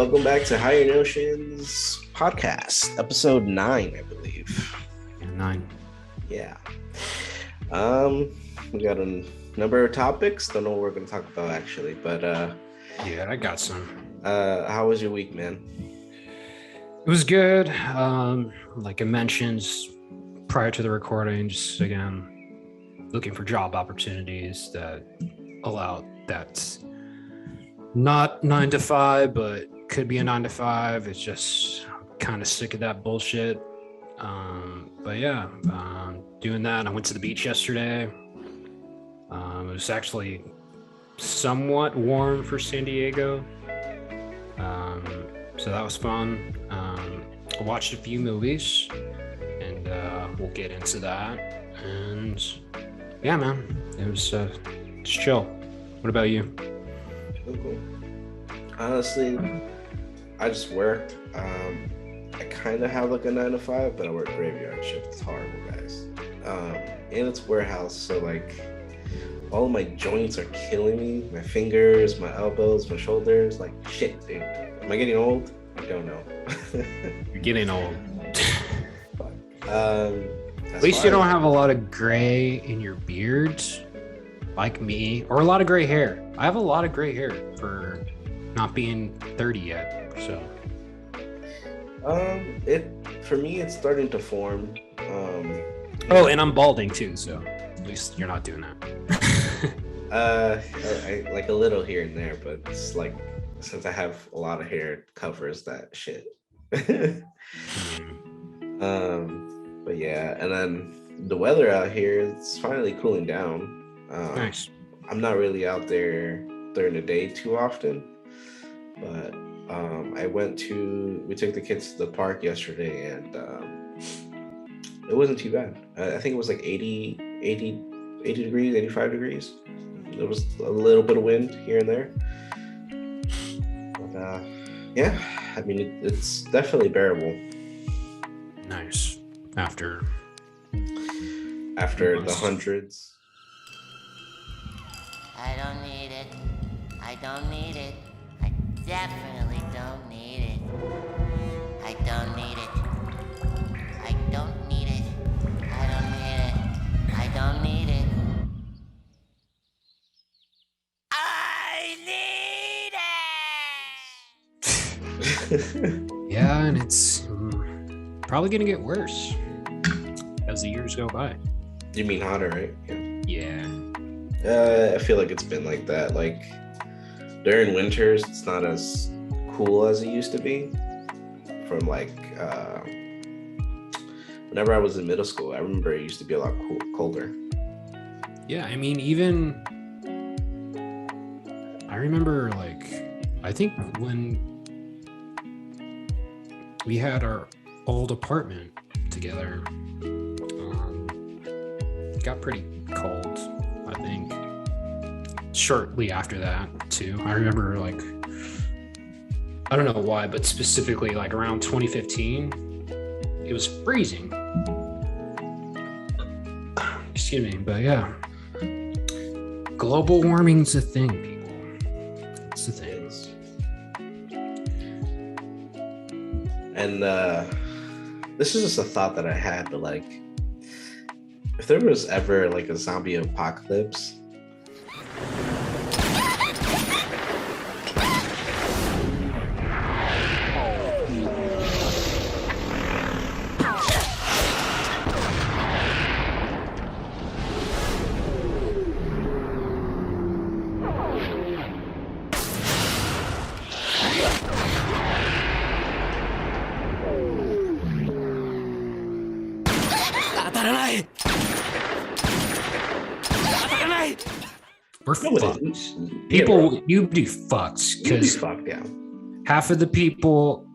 Welcome back to Hyyer Notions podcast, episode 9, I believe. Yeah, 9. Yeah. We got a number of topics. Don't know what we're going to talk about actually, but yeah, I got some. How was your week, man? It was good. Like I mentioned prior to the recording, just again looking for job opportunities that allow that's not 9 to 5, but could be a 9 to 5. It's just kind of sick of that bullshit. But yeah, doing that. I went to the beach yesterday. It was actually somewhat warm for San Diego. So that was fun. I watched a few movies and we'll get into that. And yeah, man, it was just chill. What about you? Cool. Honestly, I just work. I kind of have like a 9 to 5, but I work graveyard shift. It's horrible, guys. And it's warehouse, so like all of my joints are killing me. My fingers, my elbows, my shoulders. Like shit, dude. Am I getting old? I don't know. You're getting old. At least you don't have a lot of gray in your beard, like me, or a lot of gray hair. I have a lot of gray hair for not being 30 yet, so. For me, it's starting to form. And I'm balding too, so at least you're not doing that. I like a little here and there, but it's like since I have a lot of hair, it covers that shit. But yeah, and then the weather out here, it's finally cooling down. Nice. I'm not really out there during the day too often, but we took the kids to the park yesterday, and it wasn't too bad. I think it was like 80 degrees, 85 degrees. There was a little bit of wind here and there. But yeah, I mean, it's definitely bearable. Nice. After the hundreds. I don't need it. I don't need it. I definitely don't need it. I don't need it. I don't need it. I don't need it. I don't need it. I need it! Yeah, and it's probably gonna get worse as the years go by. You mean hotter, right? Yeah. I feel like it's been like that. Like during winters, it's not as cool as it used to be. From like whenever I was in middle school, I remember it used to be a lot colder. Yeah, I mean, even I remember, like, I think when we had our old apartment together, it got pretty cold, I think. Shortly after that, too. I remember, like, I don't know why, but specifically, like, around 2015, it was freezing. Excuse me, but yeah. Global warming's a thing, people. It's a thing. And this is just a thought that I had, but like, if there was ever like a zombie apocalypse, we're fucked. People, you be fucked because half of the people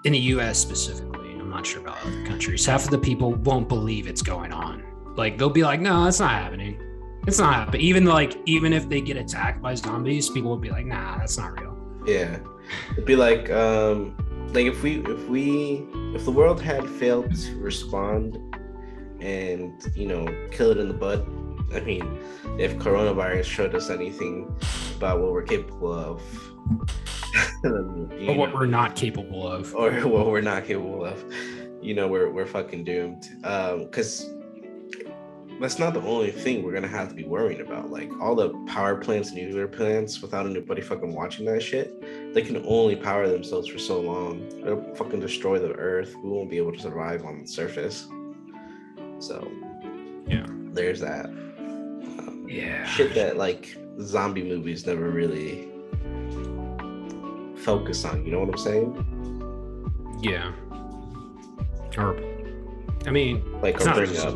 in the US specifically, I'm not sure about other countries, half of the people won't believe it's going on. Like they'll be like, no, it's not happening. It's not happening. Even if they get attacked by zombies, people will be like, nah, that's not real. Yeah. It'd be like if the world had failed to respond and, kill it in the bud. I mean, if coronavirus showed us anything about what we're capable of, Or what we're not capable of. Or what we're not capable of. We're fucking doomed. Because that's not the only thing we're gonna have to be worrying about. Like all the power plants, nuclear plants, without anybody fucking watching that shit, they can only power themselves for so long. It'll fucking destroy the earth. We won't be able to survive on the surface. So yeah, there's that. Shit that like zombie movies never really focus on. You know what I'm saying? Yeah. Or, I mean, like it's bring up.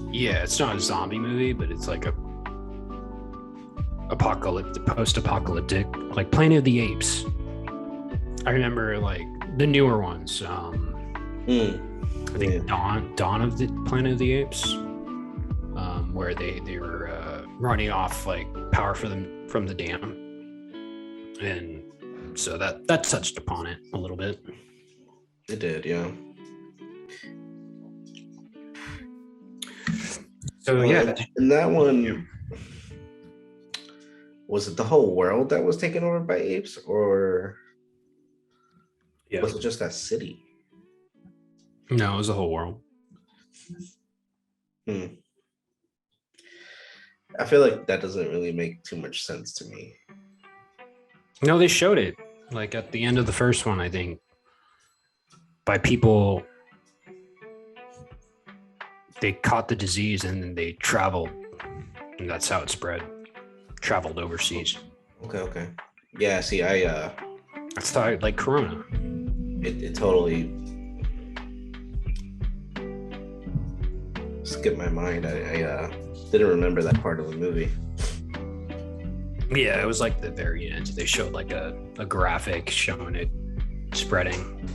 Yeah, it's not a zombie movie, but it's like a post-apocalyptic, like Planet of the Apes. I remember like the newer ones. I think Dawn of the Planet of the Apes, where they were running off like power from the dam, and so that touched upon it a little bit. It did, yeah. So yeah, and that one, was it the whole world that was taken over by apes, or was it just that city? No, it was the whole world. I feel like that doesn't really make too much sense to me. No, they showed it like at the end of the first one, I think, by people. They caught the disease and then they traveled, and that's how it spread. Traveled overseas. Okay. Yeah, see, That's how, like Corona. It totally skipped my mind. I didn't remember that part of the movie. Yeah, it was like the very end. They showed like a graphic showing it spreading.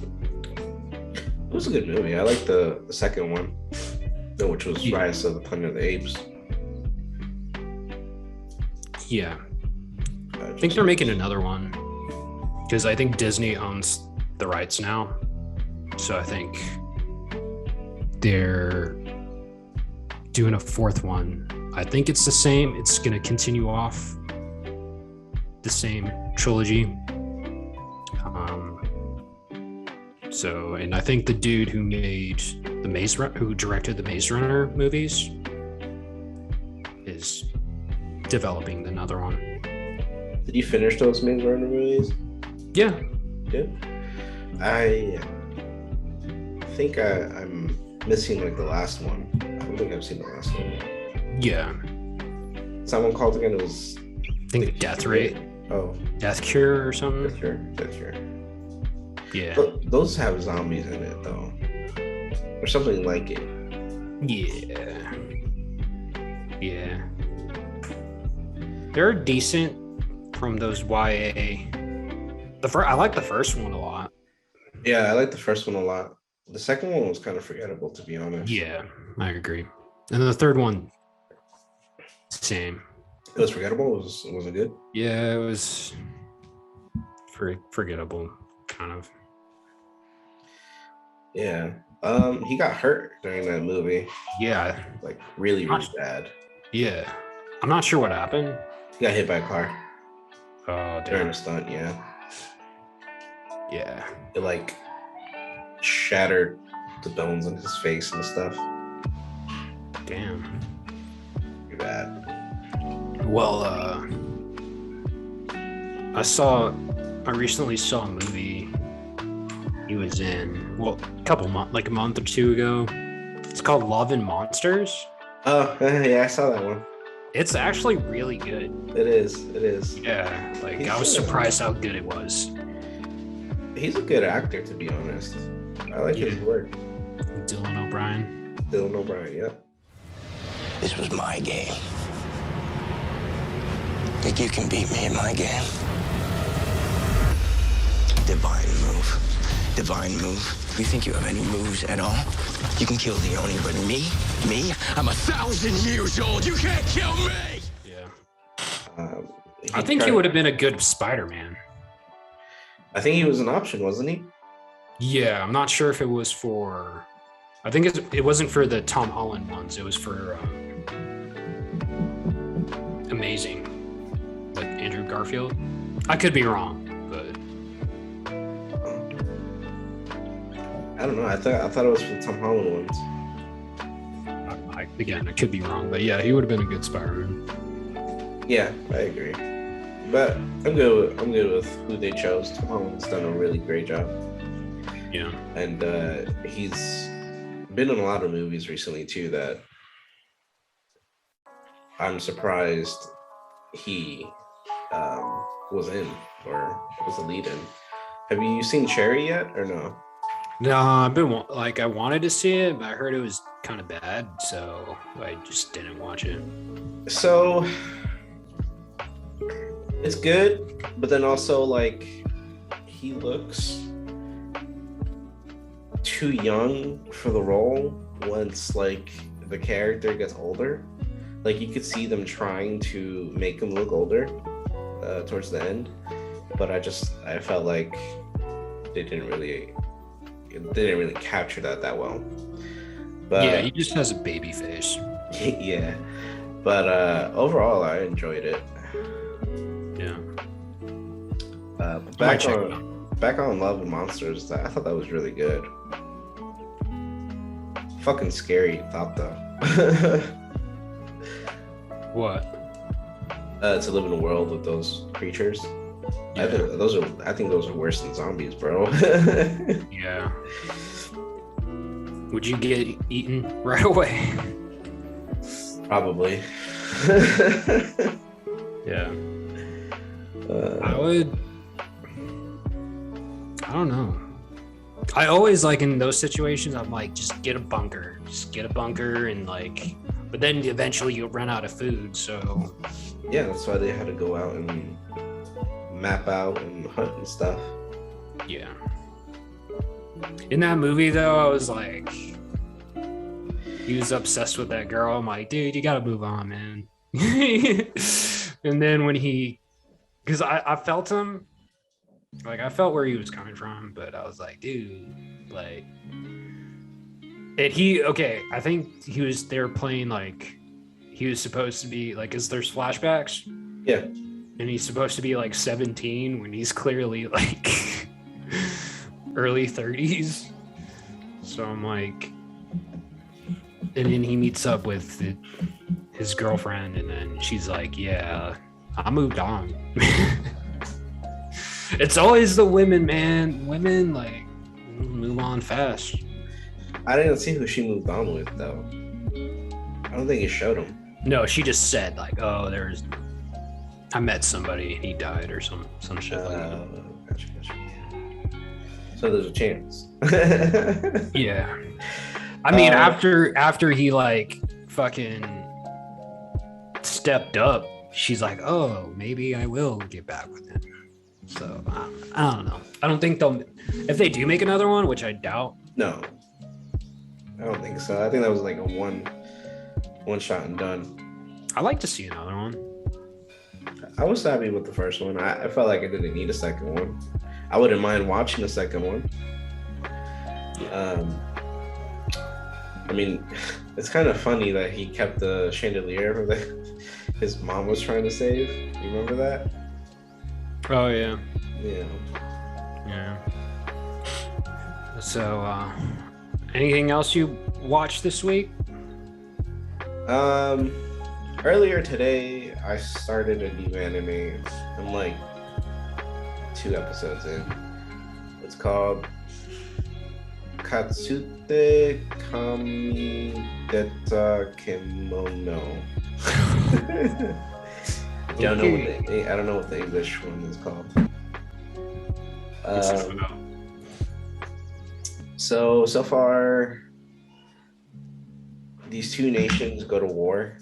It was a good movie. I like the second one, which was Rise of the Planet of the Apes. Yeah. I think they're making another one because I think Disney owns the rights now. So I think they're doing a fourth one. I think it's the same. It's going to continue off the same trilogy. And I think the dude who made who directed the Maze Runner movies is developing another one. Did you finish those Maze Runner movies? Yeah. I think I'm missing like the last one. I don't think I've seen the last one. Yeah. Someone called again. It was I think Death Rate. Oh. Death Cure or something. Death Cure. Yeah. But those have zombies in it though, or something like it. Yeah. They're decent from those YA. I like the first one a lot. Yeah, I like the first one a lot. The second one was kind of forgettable, to be honest. Yeah, I agree. And then the third one, same. It was forgettable. Was it good? Yeah, it was forgettable, kind of. Yeah. He got hurt during that movie. Yeah. Like really bad. Yeah. I'm not sure what happened. He got hit by a car. Oh, damn. During a stunt, yeah. Yeah. It like shattered the bones in his face and stuff. Damn. Pretty bad. Well, I recently saw a movie he was in, well, a month or two ago. It's called Love and Monsters. Oh, yeah, I saw that one. It's actually really good. It is. Yeah, like I was surprised how good it was. He's a good actor, to be honest. I like his work. Dylan O'Brien, yeah. This was my game. Think you can beat me in my game? Divine move. You think you have any moves at all? You can kill Leone, but me, I'm 1,000 years old. You can't kill me! Yeah. I think he would have been a good Spider-Man. I think he was an option, wasn't he? Yeah, I'm not sure if it was for... I think it wasn't for the Tom Holland ones. It was for Amazing with Andrew Garfield. I could be wrong, but I don't know. I thought it was for the Tom Holland ones. Again, I could be wrong, but yeah, he would have been a good Spider-Man. Yeah, I agree. But I'm good with who they chose. Tom Holland's done a really great job. Yeah. And he's been in a lot of movies recently too that I'm surprised he was in or was the lead in. Have you seen Cherry yet or no? No, I've been like, I wanted to see it, but I heard it was kind of bad, so I just didn't watch it. So it's good, but then also like he looks too young for the role once like the character gets older. Like you could see them trying to make him look older towards the end, but I felt like they didn't really capture that well. But yeah, he just has a baby face. yeah, but overall I enjoyed it. Yeah. But back on Love and Monsters, I thought that was really good. Fucking scary thought though. What? To live in a world with those creatures. Yeah. I think those are worse than zombies, bro. Yeah. Would you get eaten right away? Probably. Yeah. I would. I don't know. I always like in those situations, I'm like, just get a bunker. And like, but then eventually you'll run out of food. So. Yeah, that's why they had to go out and map out and hunt and stuff. Yeah. In that movie, though, I was like, he was obsessed with that girl. I'm like, dude, you gotta move on, man. And then when because I felt him, like I felt where he was coming from, but I was like, dude, like, I think they were playing like, he was supposed to be like, cause there's flashbacks. Yeah. And he's supposed to be like 17 when he's clearly like early 30s. So I'm like, and then he meets up with his girlfriend, and then she's like, yeah, I moved on. It's always the women, man. Women like move on fast. I didn't see who she moved on with though. I don't think it showed him. No, she just said like, oh, I met somebody and he died or some shit like that. Gotcha. So there's a chance. Yeah. I mean, after he like fucking stepped up, she's like, oh, maybe I will get back with him. So I don't know. I don't think if they do make another one, which I doubt. No, I don't think so. I think that was like a one shot and done. I like to see another one. I was happy with the first one. I felt like I didn't need a second one. I wouldn't mind watching a second one. I mean, it's kind of funny that he kept the chandelier that his mom was trying to save. You remember that? Oh yeah. Yeah. Yeah. So, anything else you watched this week? Earlier today, I started a new anime. I'm like 2 episodes in. It's called Katsute Kamideta Kimono. I don't know what the English one is called. So far, these two nations go to war.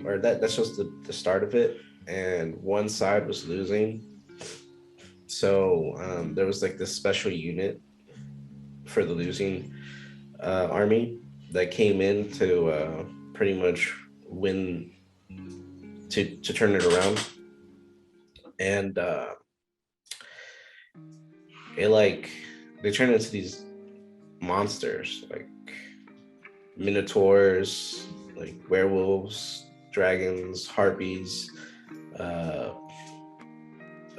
Or that's just the start of it, and one side was losing. So there was like this special unit for the losing army that came in to pretty much win, to turn it around. And they turn into these monsters like minotaurs, like werewolves, dragons, harpies, a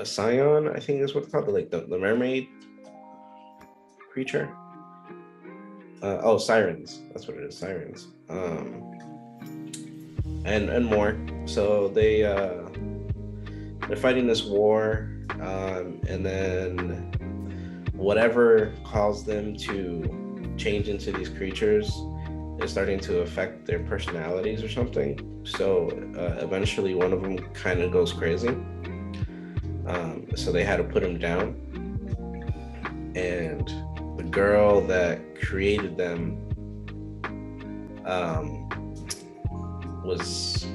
scion, I think is what it's called, like the mermaid creature. Sirens. That's what it is. Sirens. And more. So they're fighting this war, and then whatever caused them to change into these creatures is starting to affect their personalities or something. So eventually, one of them kind of goes crazy. So they had to put him down, and the girl that created them was,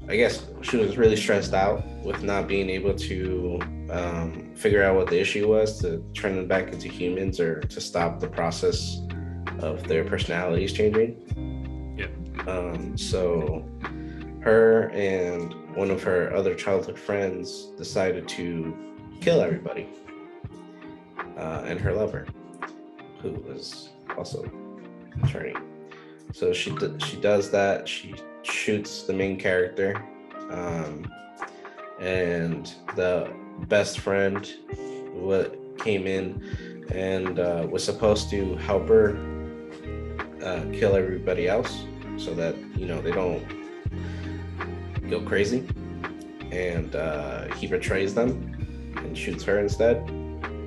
I guess, she was really stressed out with not being able to figure out what the issue was to turn them back into humans or to stop the process of their personalities changing. Yeah. So her and one of her other childhood friends decided to kill everybody, and her lover, who was also turning. So she does that. She shoots the main character, and the best friend came in and was supposed to help her kill everybody else so that they don't go crazy, and he betrays them and shoots her instead.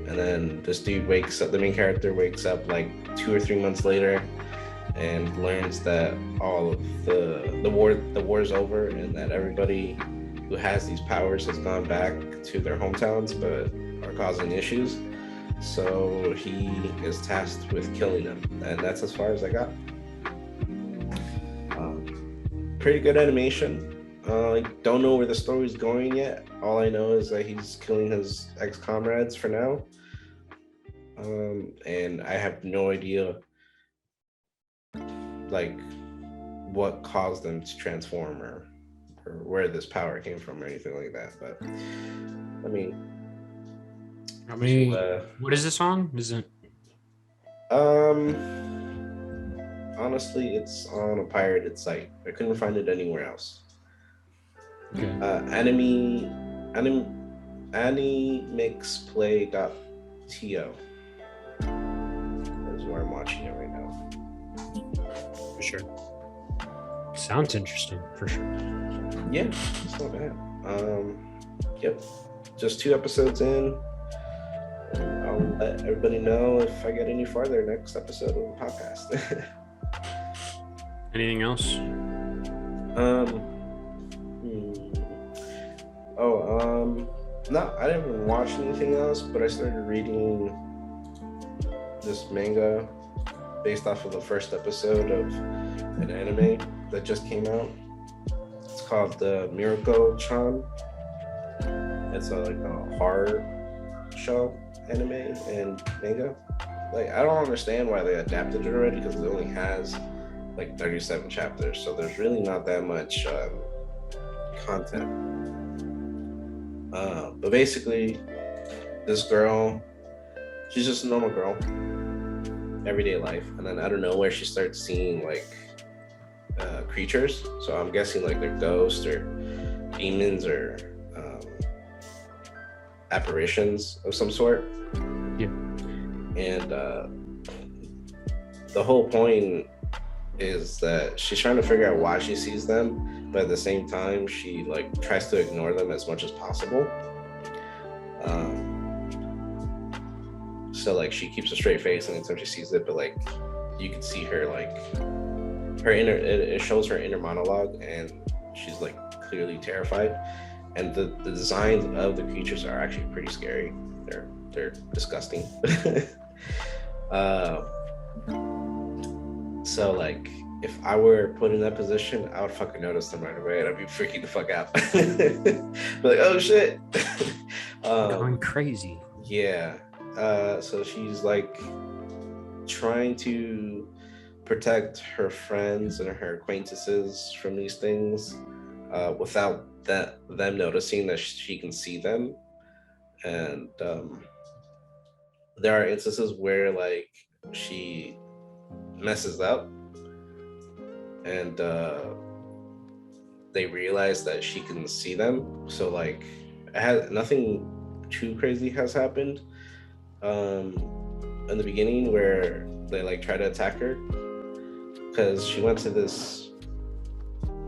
And then this dude the main character wakes up like 2 or 3 months later and learns that all of the war's over, and that everybody who has these powers has gone back to their hometowns but are causing issues. So he is tasked with killing them, and that's as far as I got. Pretty good animation. I don't know where the story's going yet. All I know is that he's killing his ex-comrades for now. And I have no idea like what caused them to transform or where this power came from or anything like that. But I mean, what is this on? Is it? Honestly, it's on a pirated site. I couldn't find it anywhere else. Okay. Animixplay.to is where I'm watching it right now. For sure. Sounds interesting, for sure. Yeah, it's not bad. Yep. Just 2 episodes in. I'll let everybody know if I get any farther next episode of the podcast. Anything else? No, I didn't watch anything else, but I started reading this manga based off of the first episode of an anime that just came out. It's called the Miracle-chan. It's like a horror show anime and manga. Like, I don't understand why they adapted it already, because it only has like 37 chapters, so there's really not that much content. But basically, this girl, she's just a normal girl, everyday life, and then out of nowhere she starts seeing like creatures. So I'm guessing like they're ghosts or demons or apparitions of some sort. Yeah. And the whole point is that she's trying to figure out why she sees them, but at the same time she like tries to ignore them as much as possible. So like she keeps a straight face anytime she sees it, but like you can see her like her it shows her inner monologue, and she's like clearly terrified. And the designs of the creatures are actually pretty scary. They're disgusting. So like if I were put in that position, I would fucking notice them right away, and I'd be freaking the fuck out. Be like, oh shit. Going crazy. Yeah. So she's like trying to protect her friends and her acquaintances from these things without them noticing that she can see them. And there are instances where like she messes up, and they realize that she can see them. So like nothing too crazy has happened, in the beginning where they like try to attack her because she went to this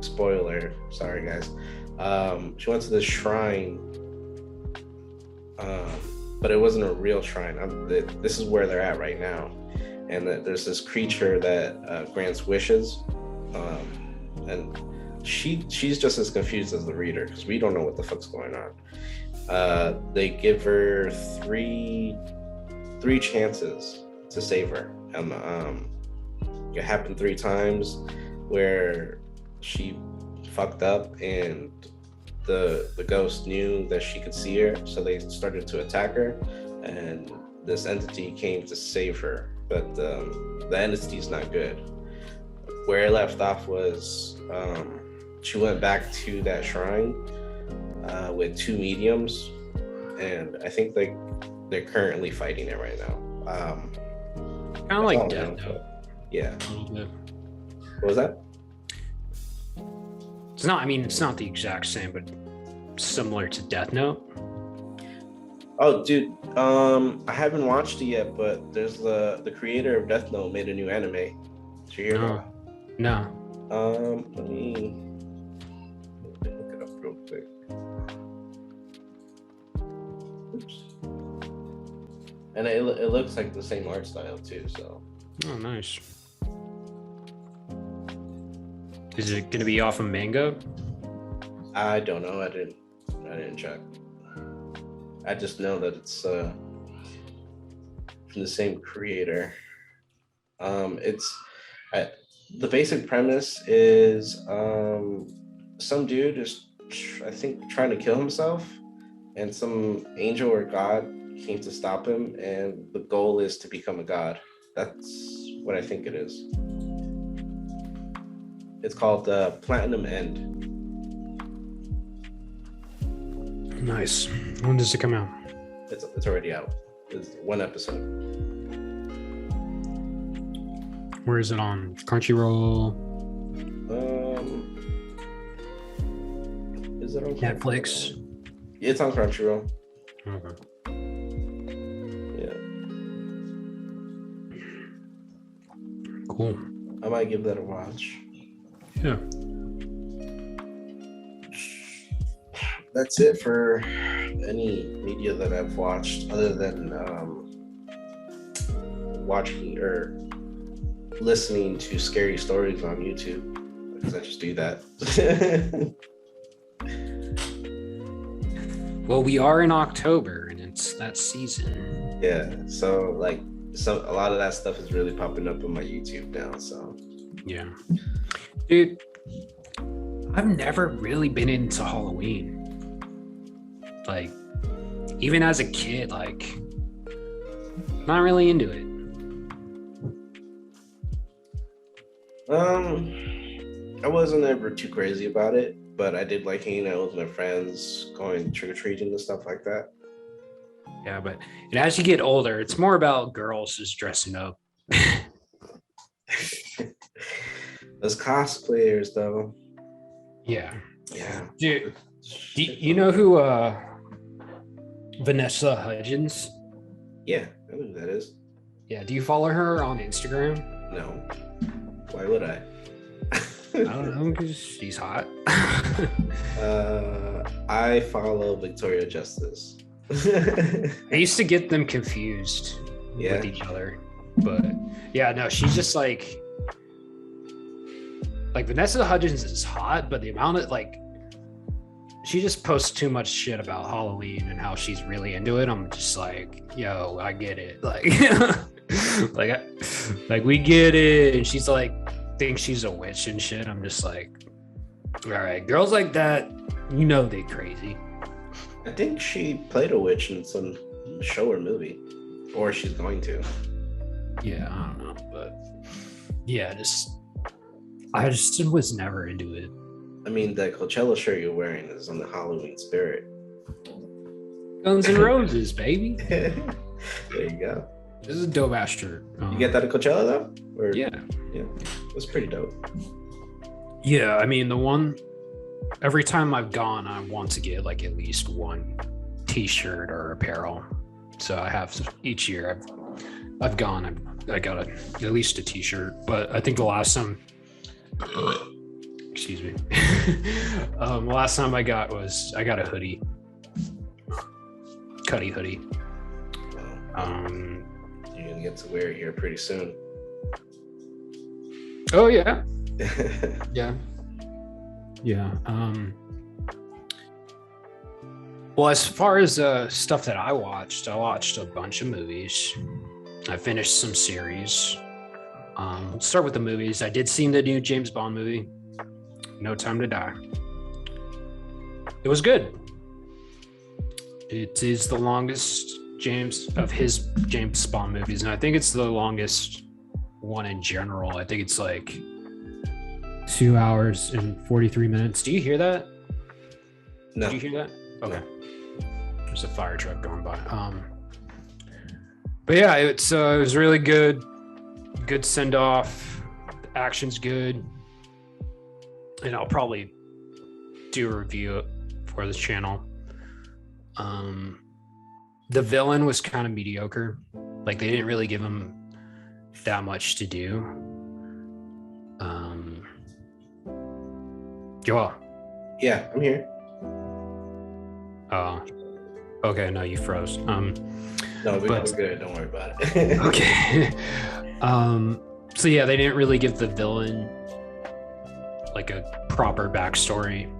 spoiler. Sorry, guys. She went to this shrine, but it wasn't a real shrine. This is where they're at right now, and there's this creature that grants wishes, and she's just as confused as the reader because we don't know what the fuck's going on. They give her three chances to save her, and it happened 3 times where she fucked up and the ghost knew that she could see her, so they started to attack her, and this entity came to save her, but the entity's not good. Where it left off was she went back to that shrine with 2 mediums, and I think they're currently fighting it right now. Kind of like Death Note. Yeah. A little bit. What was that? It's not. I mean, it's not the exact same, but similar to Death Note. Oh, dude. I haven't watched it yet, but there's the creator of Death Note made a new anime. Did you hear that? No. Let me look it up real quick. Oops. And it looks like the same art style too. So. Oh, nice. Is it going to be off of manga? I don't know. I didn't check. I just know that it's from the same creator. The basic premise is some dude is I think trying to kill himself, and some angel or god came to stop him, and the goal is to become a god. That's what I think it is. It's called Platinum End. Nice. When does it come out? It's already out. It's 1 episode. Where is it on? Crunchyroll? Is it on Netflix? It's on Crunchyroll. Okay. Yeah. Cool. I might give that a watch. Yeah. That's it for any media that I've watched, other than watching or listening to scary stories on YouTube, because I just do that. Well, we are in October, and it's that season. Yeah, so like a lot of that stuff is really popping up on my YouTube now. So Yeah. Dude, I've never really been into Halloween. Like, even as a kid, like, not really into it. I wasn't ever too crazy about it, but I did like hanging out with my friends, going trick-or-treating and stuff like that. Yeah, but and as you get older, it's more about girls just dressing up. Those cosplayers, though. Yeah. Yeah. Dude, you know who Vanessa Hudgens? Yeah, I know who that is. Yeah, do you follow her on Instagram? No. Why would I? I don't know, because she's hot. I follow Victoria Justice. I used to get them confused with each other. But yeah, no, she's just like Vanessa Hudgens is hot, but the amount of she just posts too much shit about Halloween and how she's really into it. I'm just like, yo, I get it. Like we get it. And she's like, thinks she's a witch and shit. I'm just like, all right, girls like that, you know, they crazy. I think she played a witch in some show or movie, or she's going to. Yeah, I don't know, but yeah, I just was never into it. I mean, the Coachella shirt you're wearing is on the Halloween spirit. Guns N' Roses, baby. There you go. This is a dope ass shirt. You get that at Coachella though? Or, yeah, it's pretty dope. Yeah, I mean every time I've gone, I want to get like at least one T-shirt or apparel. So I have each year I've gone. I got at least a T-shirt, but I think the last time, excuse me, the last time I got a hoodie, Cuddy hoodie. You're gonna get to wear it here pretty soon. Oh yeah, yeah. Well, as far as stuff that I watched a bunch of movies. I finished some series. Let's start with the movies. I did see the new James Bond movie, No Time to Die. It was good. It is the longest of his James Bond movies, and I think it's the longest one in general. I think it's like 2 hours and 43 minutes. Do you hear that? No. Did you hear that? Okay. There's a fire truck going by. But yeah, it was really good. Good send off. The action's good, and I'll probably do a review for this channel. The villain was kind of mediocre. Like they didn't really give him that much to do. Joel. Yeah, I'm here. Oh, okay. No, you froze. No, we're good. Don't worry about it. Okay. So yeah, they didn't really give the villain like a proper backstory.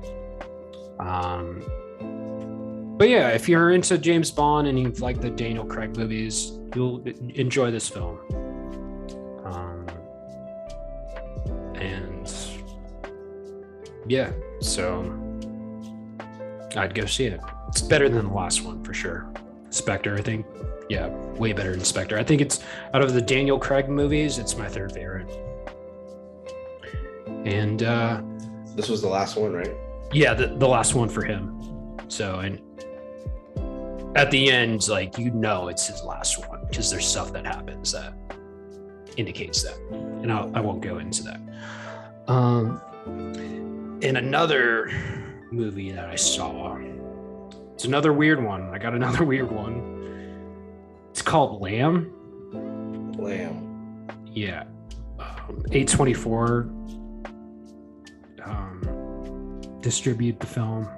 But yeah, if you're into James Bond and you like the Daniel Craig movies, you'll enjoy this film. And yeah, so I'd go see it. It's better than the last one for sure. Spectre, I think. Yeah, way better than Spectre. I think it's out of the Daniel Craig movies, it's my third favorite. And this was the last one, right? Yeah, the last one for him. So, and at the end, like, you know, it's his last one because there's stuff that happens that indicates that, and I won't go into that. And another movie that I saw, it's another weird one. I got another weird one. It's called Lamb. Yeah. A24 distribute the film,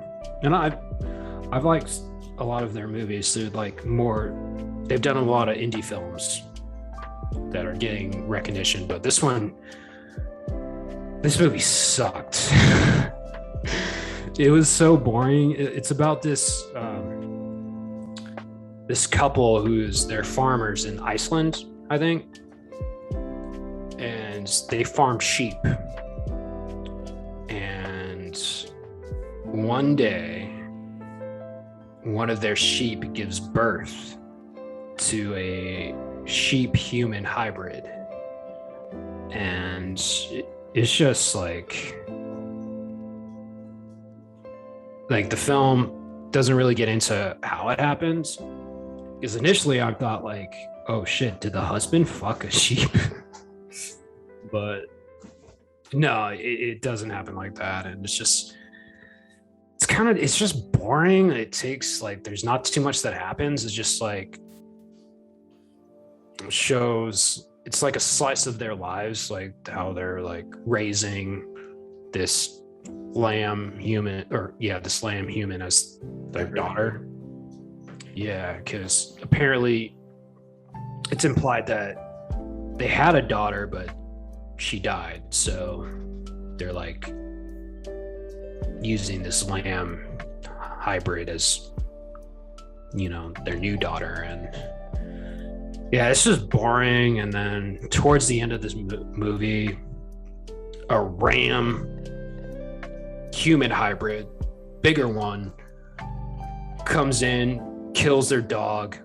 and I've liked a lot of their movies. They're like more, they've done a lot of indie films that are getting recognition, but this movie sucked. It was so boring. It's about this this couple they're farmers in Iceland, I think, and they farm sheep. And one day, one of their sheep gives birth to a sheep-human hybrid, and it's just like the film doesn't really get into how it happens, because initially I thought like, oh shit, did the husband fuck a sheep? But no, it doesn't happen like that. And it's just boring. It takes like, there's not too much that happens. It's just like, it shows, it's like a slice of their lives, like how they're like raising this lamb human as their daughter. Yeah, because apparently it's implied that they had a daughter, but she died. So they're like using this lamb hybrid as, you know, their new daughter. And yeah, it's just boring. And then towards the end of this movie, a ram human hybrid, bigger one, comes in, kills their dog,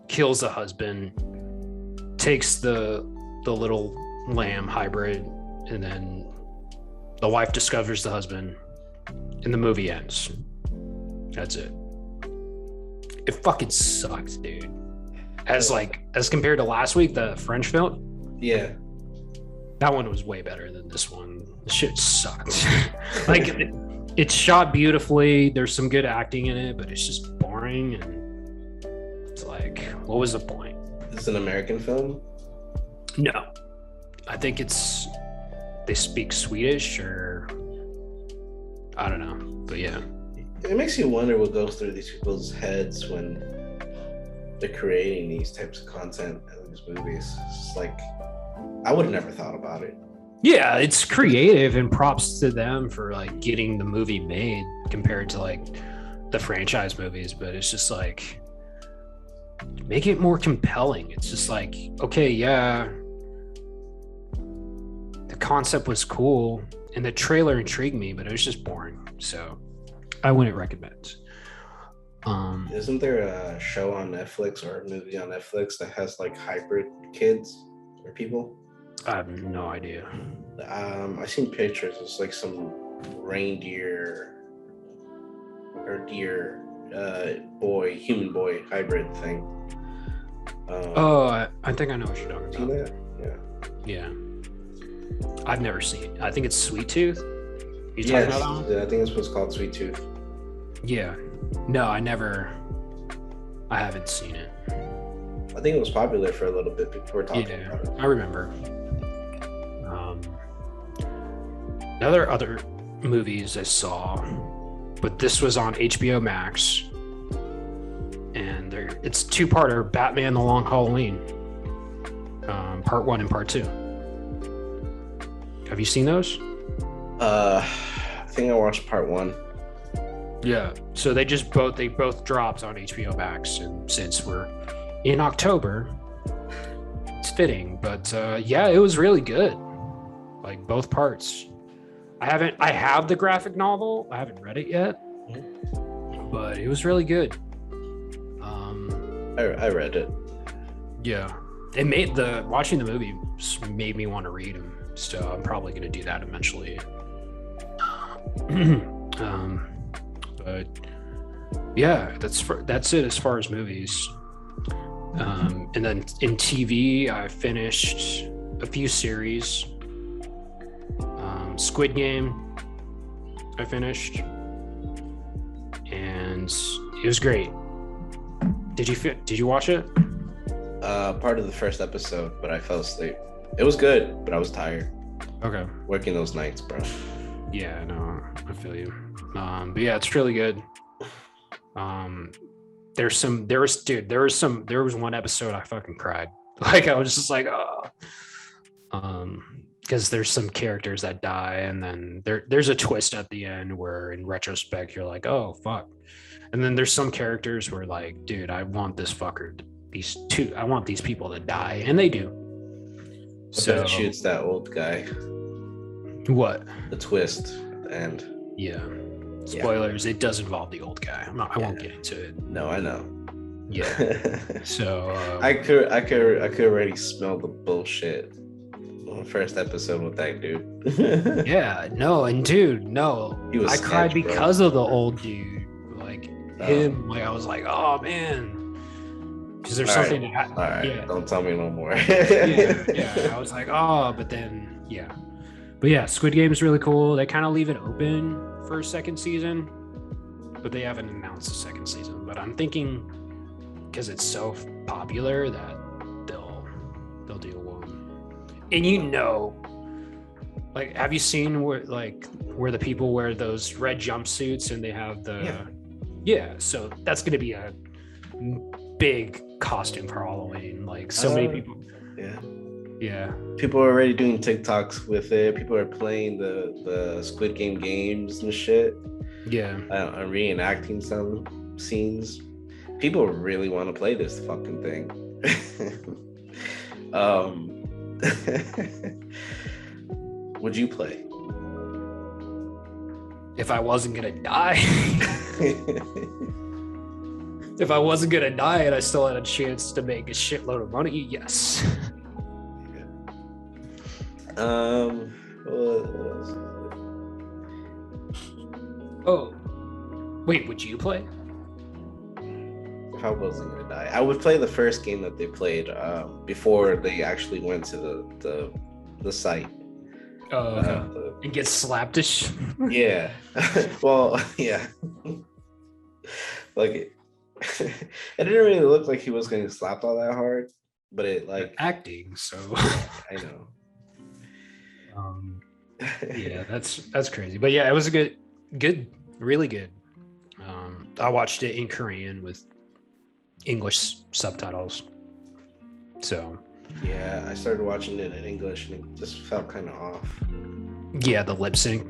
kills the husband, takes the little lamb hybrid, and then the wife discovers the husband, and the movie ends. That's it. It fucking sucked, dude. As compared to last week, the French film. Yeah. That one was way better than this one. The shit sucked. Like, it's shot beautifully. There's some good acting in it, but it's just boring. And It's like, what was the point? It's an American film. No, I think they speak Swedish, or I don't know, but yeah. It makes you wonder what goes through these people's heads when they're creating these types of content and these movies. It's like, I would have never thought about it. Yeah, it's creative, and props to them for like getting the movie made compared to like the franchise movies. But it's just like, make it more compelling. It's just like, okay, yeah, the concept was cool and the trailer intrigued me, but it was just boring. So I wouldn't recommend. Isn't there a show on Netflix or a movie on Netflix that has like hybrid kids or people? I have no idea. I've seen pictures. It's like some reindeer or deer human boy hybrid thing. I think I know what you're talking Seen about. that? Yeah. Yeah. I've never seen it. I think it's Sweet Tooth. You talking about that one? I think it's what's called Sweet Tooth. Yeah. No, I haven't seen it. I think it was popular for a little bit. People were talking about it. I remember. Other movies I saw, but this was on HBO Max, and it's two-parter: Batman: The Long Halloween, Part 1 and Part 2. Have you seen those? I think I watched Part 1. Yeah. So they both dropped on HBO Max, and since we're in October, it's fitting. But yeah, it was really good. Like both parts. I have the graphic novel. I haven't read it yet, but it was really good. I read it. Yeah, watching the movie made me want to read them. So I'm probably going to do that eventually. But yeah, that's it as far as movies. And then in TV, I finished a few series. Squid Game, I finished, and it was great. Did you watch it? Part of the first episode, but I fell asleep. It was good, but I was tired. Okay. Working those nights, bro. Yeah, no, I feel you. But yeah, it's really good. There was one episode I fucking cried. Like I was just like, oh. Because there's some characters that die, and then there's a twist at the end where in retrospect you're like, oh fuck. And then there's some characters where like, dude, I want these people to die, and they do. So it shoots that old guy. What? The twist at the end. Yeah. Spoilers, It does involve the old guy. I won't get into it. No, I know. Yeah. So I could already smell the bullshit on the first episode with that dude. yeah, no, and dude, no. I cried because of the old dude. Like him, like I was like, oh man. Because there's something to happen. All right, yeah. Don't tell me no more. yeah. I was like, oh, but then yeah. But yeah, Squid Game is really cool. They kind of leave it open for a second season, but they haven't announced a second season. But I'm thinking because it's so popular that they'll do one. And like, have you seen where the people wear those red jumpsuits and they have so that's going to be a big costume for Halloween. Like many people. Yeah. People are already doing TikToks with it. People are playing the Squid Game games and shit. Yeah. I'm reenacting some scenes. People really want to play this fucking thing. Would you play? If I wasn't gonna die. If I wasn't gonna die and I still had a chance to make a shitload of money, yes. Oh, wait, would you play? If I wasn't gonna die, I would play the first game that they played before they actually went to the site. Oh, okay. And get slapped as yeah. Well, yeah. Like it didn't really look like he was getting slapped all that hard, but it like Acting, so I know. yeah, that's crazy. But yeah, it was a good, really good. I watched it in Korean with English subtitles. So Yeah, I started watching it in English and it just felt kind of off. yeah, the lip sync.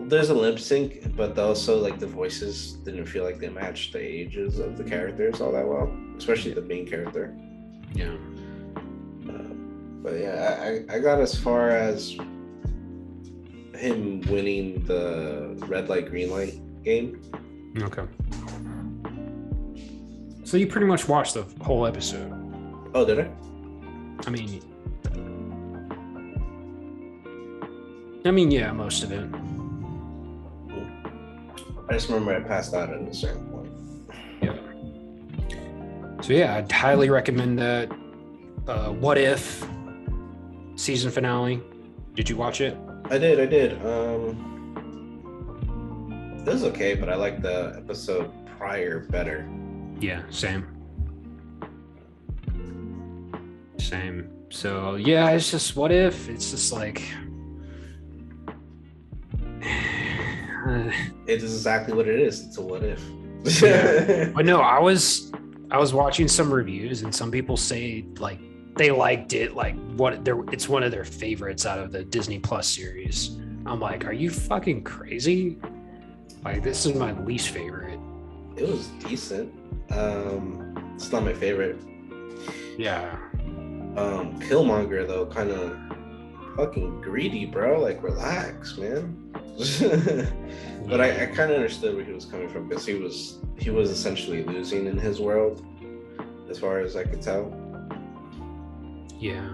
There's a lip sync, but also like the voices didn't feel like they matched the ages of the characters all that well, especially the main character. Yeah. But yeah, I got as far as him winning the red light, green light game. Okay. So you pretty much watched the whole episode. Oh, did I? I mean, yeah, most of it. I just remember I passed out at a certain point. Yeah. So yeah, I'd highly recommend that. What If season finale? Did you watch it? I did. It was okay, but I like the episode prior better. Yeah, same. So yeah, it's just What If. It's just like It is exactly what it is. It's a what if. yeah. But no, I was watching some reviews and some people say like they liked it, like it's one of their favorites out of the Disney Plus series. I'm like, are you fucking crazy? Like, this is my least favorite. It was decent. It's not my favorite. Yeah. Killmonger though, kind of fucking greedy, bro. Like, relax, man. But I kind of understood where he was coming from because he was essentially losing in his world, as far as I could tell. Yeah,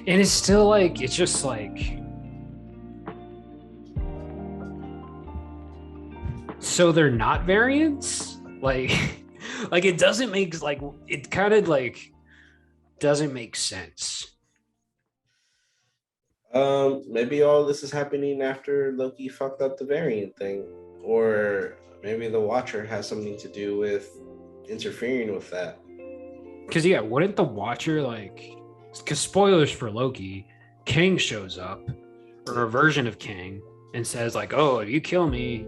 and it's still like it's just like so they're not variants, like like it doesn't make like it kind of like doesn't make sense. Maybe all this is happening after Loki fucked up the variant thing, or maybe the Watcher has something to do with interfering with that. Because yeah, wouldn't the Watcher like? Because spoilers for Loki, Kang shows up, or a version of Kang, and says like, "Oh, if you kill me,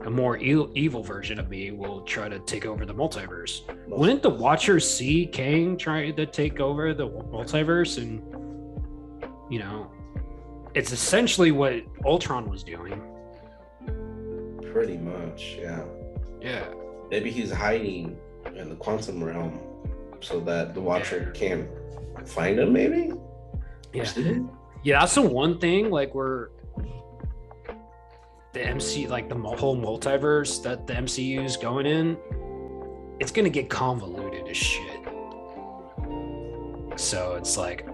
a more evil version of me will try to take over the multiverse." Wouldn't the Watcher see Kang try to take over the multiverse, and you know, it's essentially what Ultron was doing. Pretty much, yeah. Yeah. Maybe he's hiding in the quantum realm so that the Watcher can't find him, maybe? Yeah. Yeah, that's the one thing, like, where the like the whole multiverse that the MCU is going in, it's gonna get convoluted as shit. So it's like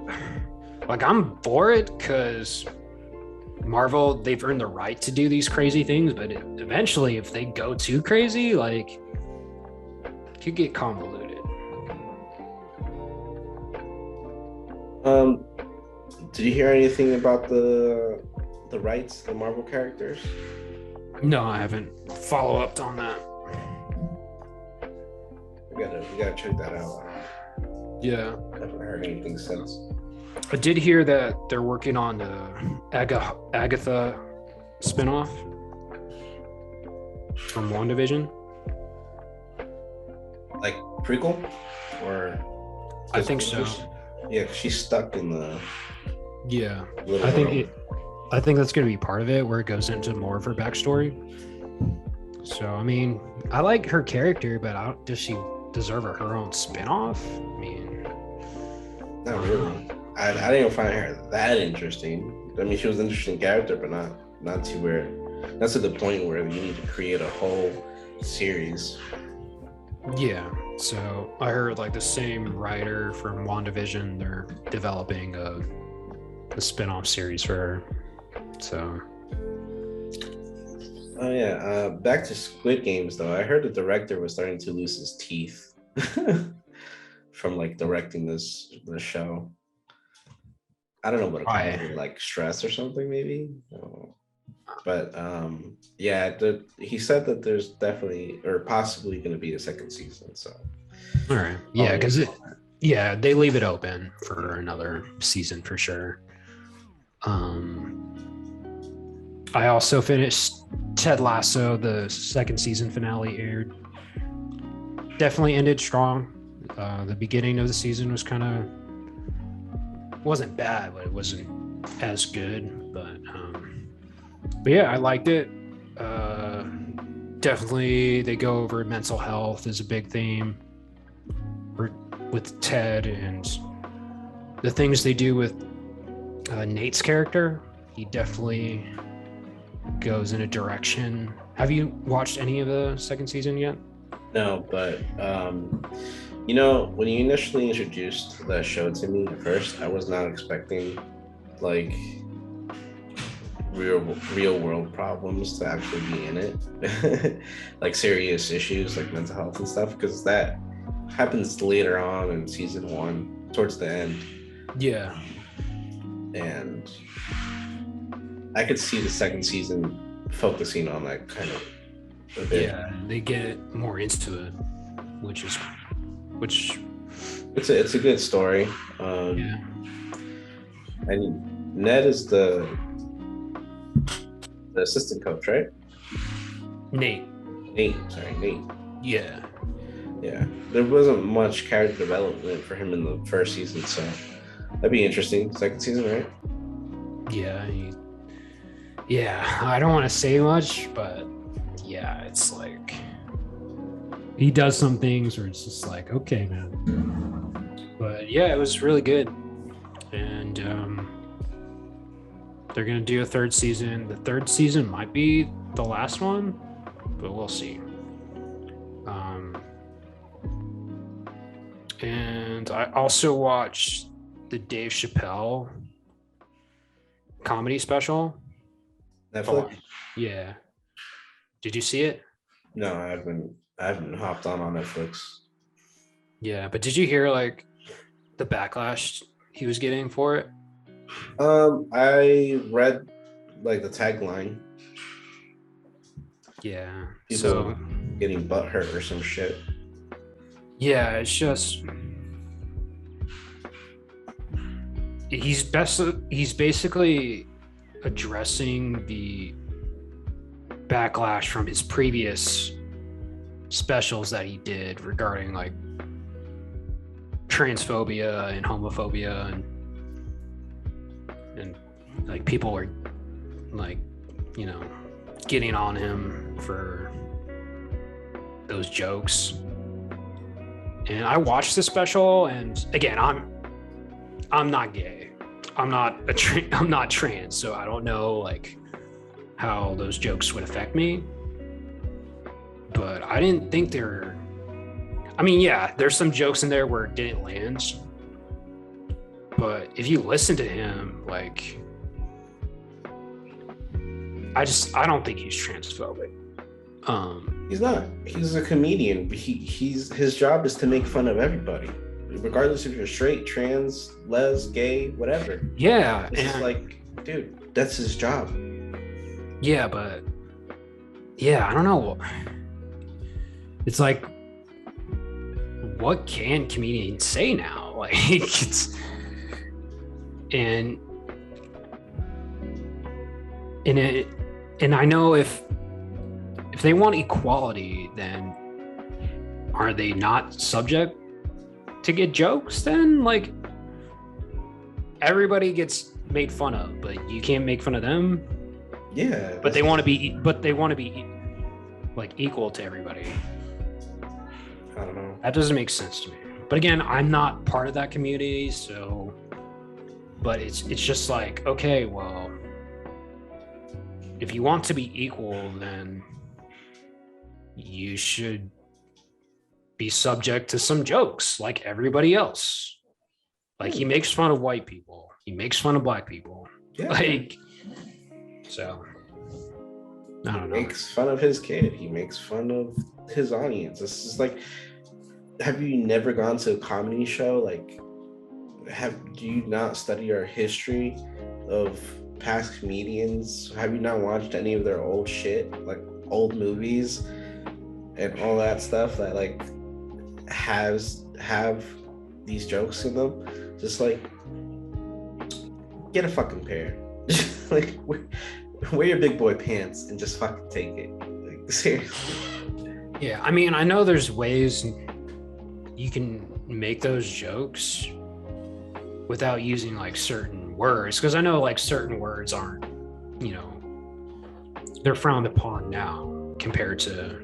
I'm for it because Marvel, they've earned the right to do these crazy things, but eventually if they go too crazy, like, it could get convoluted. Did you hear anything about the rights, the Marvel characters? No, I haven't follow up on that. We gotta check that out. Yeah, I haven't heard anything since. I did hear that they're working on the Agatha spinoff from WandaVision. Like prequel, or I think so. Yeah, she's stuck in the. Yeah, I think that's going to be part of it, where it goes into more of her backstory. So, I mean, I like her character, but does she deserve her own spinoff? I mean, not really. I didn't find her that interesting. I mean, she was an interesting character, but not to where. That's to the point where you need to create a whole series. Yeah. So I heard like the same writer from WandaVision, they're developing a spin-off series for her. So oh yeah, back to Squid Games though. I heard the director was starting to lose his teeth from like directing the show. I don't know what it called, like stress or something maybe. Oh. But yeah, he said that there's definitely or possibly going to be a second season. So All right. I'll Yeah, wait because on that. yeah, they leave it open for another season for sure. I also finished Ted Lasso. The second season finale aired. Definitely ended strong. The beginning of the season was kind of wasn't bad, but it wasn't as good. But yeah, I liked it. Definitely, they go over mental health is a big theme with Ted and the things they do with Nate's character. He definitely goes in a direction. Have you watched any of the second season yet? No, but when you initially introduced the show to me at first, I was not expecting like real world problems to actually be in it, like serious issues like mental health and stuff, because that happens later on in season 1 towards the end. Yeah. And I could see the second season focusing on that kind of a bit. Yeah, they get more into it, which it's a good story. Yeah. And Ned is the assistant coach, right? Nate. Nate. Yeah. Yeah, there wasn't much character development for him in the first season, so that'd be interesting. Second season, right? Yeah, I don't want to say much, but yeah, it's like he does some things where it's just like, okay, man. But yeah, it was really good. And they're gonna do a third season. The third season might be the last one, but we'll see. And I also watched the Dave Chappelle comedy special. Netflix? Yeah. Did you see it? No, I haven't hopped on Netflix. Yeah, but did you hear like the backlash he was getting for it? I read like the tagline. Yeah. People So getting butthurt or some shit. yeah, it's just he's basically addressing the backlash from his previous specials that he did regarding like transphobia and homophobia and like people are like, getting on him for those jokes. And I watched the special, and again, I'm not gay. I'm not trans, so I don't know like how those jokes would affect me. But I didn't think yeah, there's some jokes in there where it didn't land. But if you listen to him, like I don't think he's transphobic. He's not. He's a comedian. His job is to make fun of everybody, regardless if you're straight, trans, les, gay, whatever. Yeah, it's like, dude, that's his job. Yeah, but yeah, I don't know. It's like, what can comedians say now? Like, and I know if they want equality, then are they not subject to get jokes? Then like everybody gets made fun of, but you can't make fun of them. Yeah, but they want to be like equal to everybody. I don't know. That doesn't make sense to me. But again, I'm not part of that community, so. But it's just like, okay, well, if you want to be equal, then you should be subject to some jokes like everybody else. Like he makes fun of white people, he makes fun of black people. Yeah. Like, so I don't know. He makes fun of his kid. He makes fun of his audience. This is like, have you never gone to a comedy show? Like, do you not study our history of past comedians, have you not watched any of their old shit, like old movies and all that stuff that like have these jokes in them? Just like get a fucking pair. Like wear your big boy pants and just fucking take it. Like seriously. Yeah, I mean, I know there's ways you can make those jokes without using like certain words, because I know like certain words aren't, you know, they're frowned upon now compared to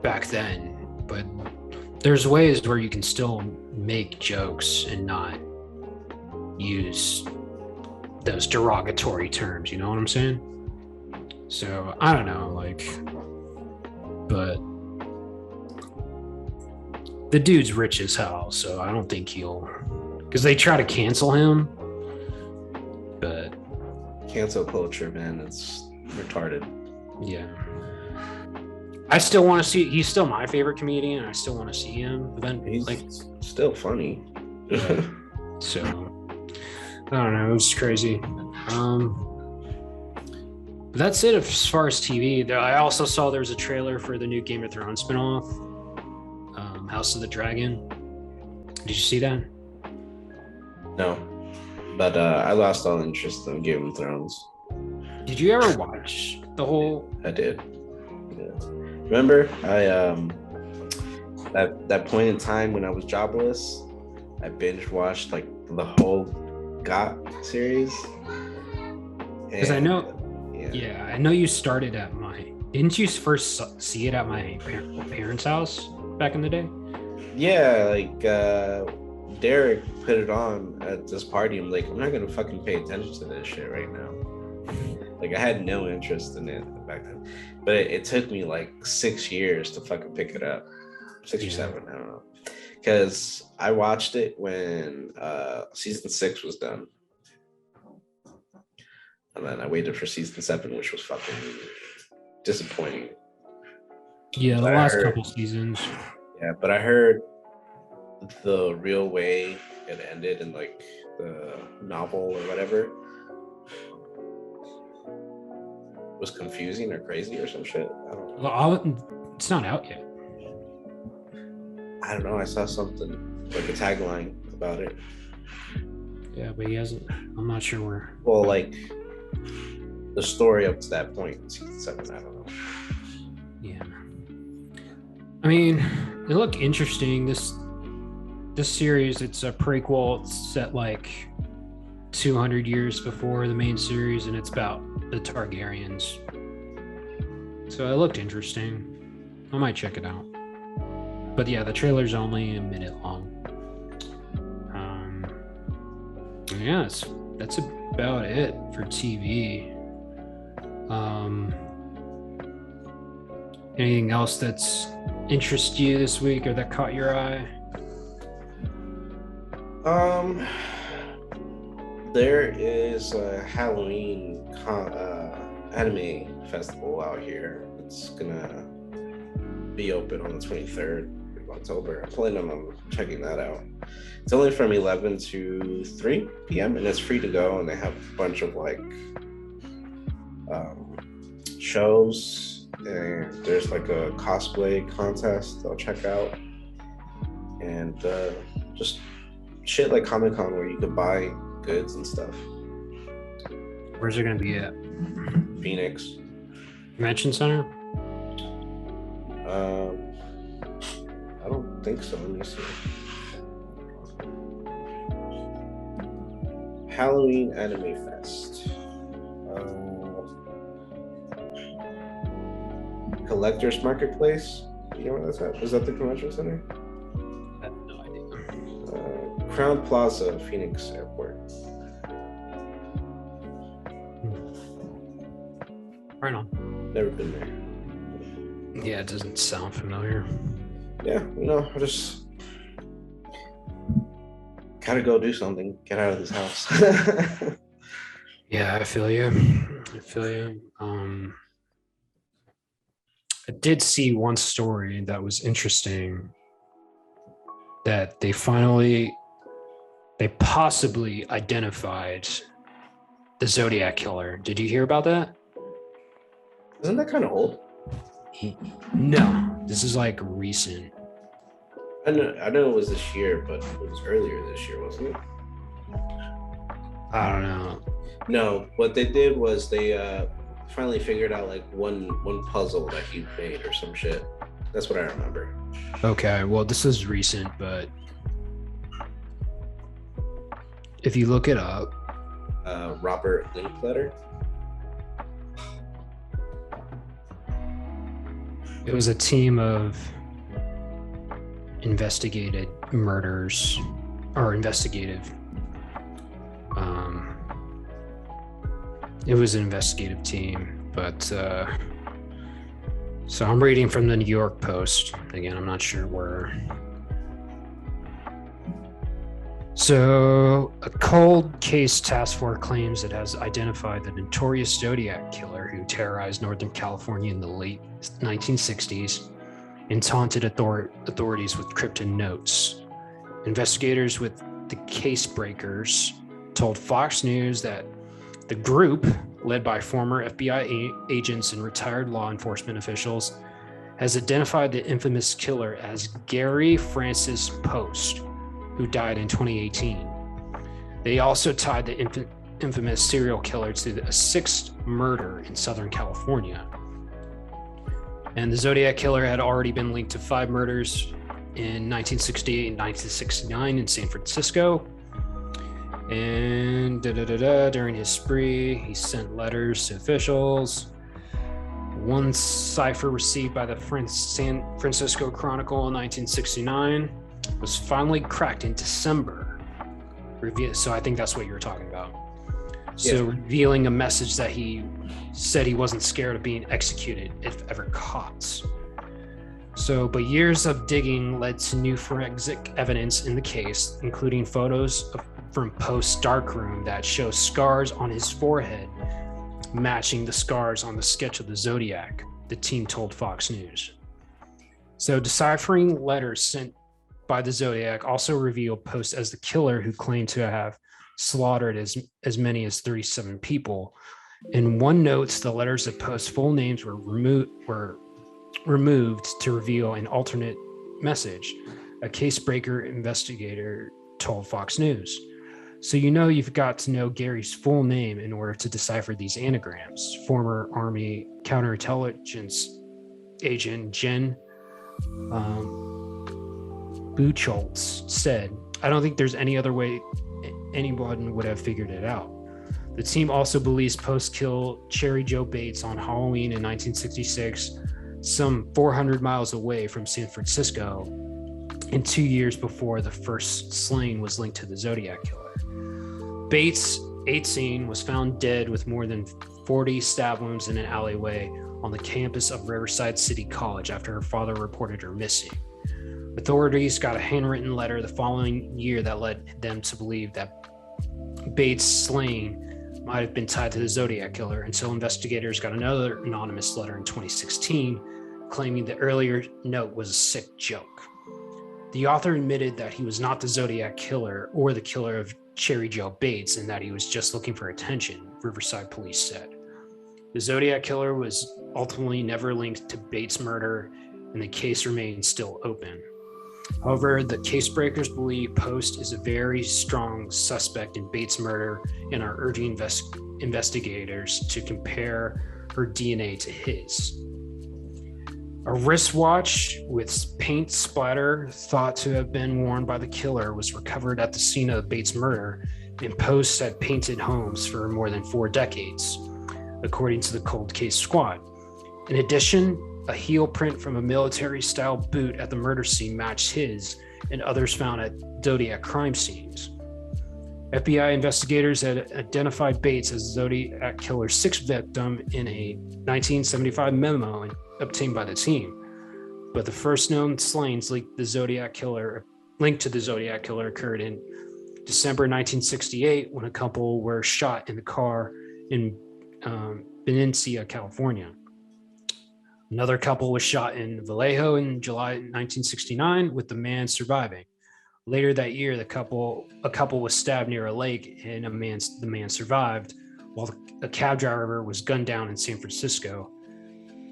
back then, but there's ways where you can still make jokes and not use those derogatory terms, you know what I'm saying? So I don't know, like, but the dude's rich as hell, so I don't think he'll, because they try to cancel him, but Cancel culture, man, it's retarded. yeah. I still want to see, he's still my favorite comedian. I still want to see him. But then, He's like, still funny. yeah. So I don't know, it was crazy. But that's it as far as TV. I also saw there was a trailer for the new Game of Thrones spinoff, House of the Dragon. Did you see that? No, but I lost all interest in Game of Thrones. Did you ever watch the whole? I did. Yeah. Remember, I that point in time when I was jobless, I binge watched like the whole GOT series. Because I know, yeah, I know you started at my. Didn't you first see it at my parents' house back in the day? Yeah, like Derek put it on at this party. I'm like, I'm not gonna fucking pay attention to this shit right now. Like I had no interest in it back then, but it took me like 6 years to fucking pick it up, 6 or 7, I don't know, because I watched it when season 6 was done, and then I waited for season 7, which was fucking disappointing. Yeah, the But last couple seasons. Yeah, but I heard the real way it ended in like the novel or whatever was confusing or crazy or some shit. I don't know. Well, it's not out yet. I don't know. I saw something like a tagline about it. Yeah, but he hasn't. I'm not sure where. Well, like the story up to that point in season 7. I don't know. Yeah. I mean, it looked interesting. This series, it's a prequel. It's set like 200 years before the main series, and it's about the Targaryens. So it looked interesting. I might check it out. But yeah, the trailer's only a minute long. Yeah, that's about it for TV. Anything else that's interested you this week or that caught your eye? There is a Halloween anime festival out here. It's gonna be open on the 23rd of October. I'm planning on checking that out. It's only from 11 to 3 p.m. and it's free to go, and they have a bunch of like shows, and there's like a cosplay contest I'll check out, and just shit like Comic-Con where you could buy goods and stuff. Where's it gonna be at? Phoenix. Convention Center? I don't think so. Let me see. Halloween Anime Fest. Collectors Marketplace. You know where that's at? Is that the convention center? I have no idea. Crown Plaza, Phoenix Airport. Right on. Never been there. Yeah, it doesn't sound familiar. Yeah, I just gotta go do something. Get out of this house. Yeah, I feel you. I did see one story that was interesting, that they possibly identified the Zodiac killer. Did you hear about that? Isn't that kind of old? No, this is like recent. I know it was this year, but it was earlier this year, wasn't it? I don't know. No, what they did was they finally figured out like one puzzle that he made or some shit. That's what I remember. Okay, well, this is recent, but if you look it up, Robert Linkletter. it was a team of investigated murders or investigative. It was an investigative team, but so I'm reading from the New York Post. Again, I'm not sure where. So, a cold case task force claims it has identified the notorious Zodiac killer who terrorized Northern California in the late 1960s and taunted authorities with cryptic notes. Investigators with the Case Breakers told Fox News that the group, led by former FBI agents and retired law enforcement officials, has identified the infamous killer as Gary Francis Post, who died in 2018. They also tied the infamous serial killer to a sixth murder in Southern California. And the Zodiac killer had already been linked to 5 murders in 1968 and 1969 in San Francisco. And during his spree, he sent letters to officials. One cipher received by the San Francisco Chronicle in 1969 was finally cracked in December. So I think that's what you were talking about. So revealing a message that he said he wasn't scared of being executed if ever caught. So, but years of digging led to new forensic evidence in the case, including photos from Post's darkroom that show scars on his forehead matching the scars on the sketch of the Zodiac, the team told Fox News. So deciphering letters sent by the Zodiac also revealed Post as the killer who claimed to have slaughtered as many as 37 people. In one note, the letters of Post's full names were removed to reveal an alternate message, a case breaker investigator told Fox News. So you've got to know Gary's full name in order to decipher these anagrams. Former Army counterintelligence agent Jen Buchholz said, "I don't think there's any other way anyone would have figured it out." The team also believes Post killed Cherry Joe Bates on Halloween in 1966, some 400 miles away from San Francisco, and 2 years before the first slaying was linked to the Zodiac killer. Bates, 18, was found dead with more than 40 stab wounds in an alleyway on the campus of Riverside City College after her father reported her missing. Authorities got a handwritten letter the following year that led them to believe that Bates' slaying might have been tied to the Zodiac killer until investigators got another anonymous letter in 2016 claiming the earlier note was a sick joke. The author admitted that he was not the Zodiac killer or the killer of Cherry Joe Bates and that he was just looking for attention, Riverside police said. The Zodiac killer was ultimately never linked to Bates' murder, and the case remains still open. However, the case breakers believe Post is a very strong suspect in Bates' murder and are urging investigators to compare her DNA to his. A wristwatch with paint splatter thought to have been worn by the killer was recovered at the scene of Bates' murder, and Post had painted homes for more than 4 decades, according to the Cold Case Squad. In addition, a heel print from a military-style boot at the murder scene matched his and others found at Zodiac crime scenes. FBI investigators had identified Bates as Zodiac killer's 6th victim in a 1975 memo obtained by the team. But the first known slayings linked to the Zodiac killer occurred in December 1968 when a couple were shot in the car in Benicia, California. Another couple was shot in Vallejo in July 1969, with the man surviving. Later that year, a couple was stabbed near a lake, and the man survived, while a cab driver was gunned down in San Francisco.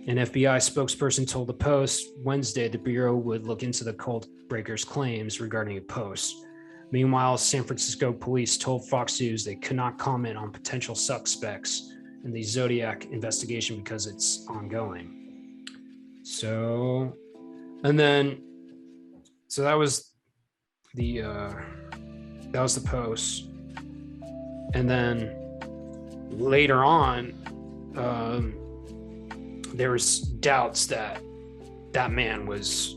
An FBI spokesperson told the Post Wednesday the Bureau would look into the cult breaker's claims regarding a post. Meanwhile, San Francisco police told Fox News they could not comment on potential suspects in the Zodiac investigation because it's ongoing. So that was the Post. And then later on, there was doubts that man was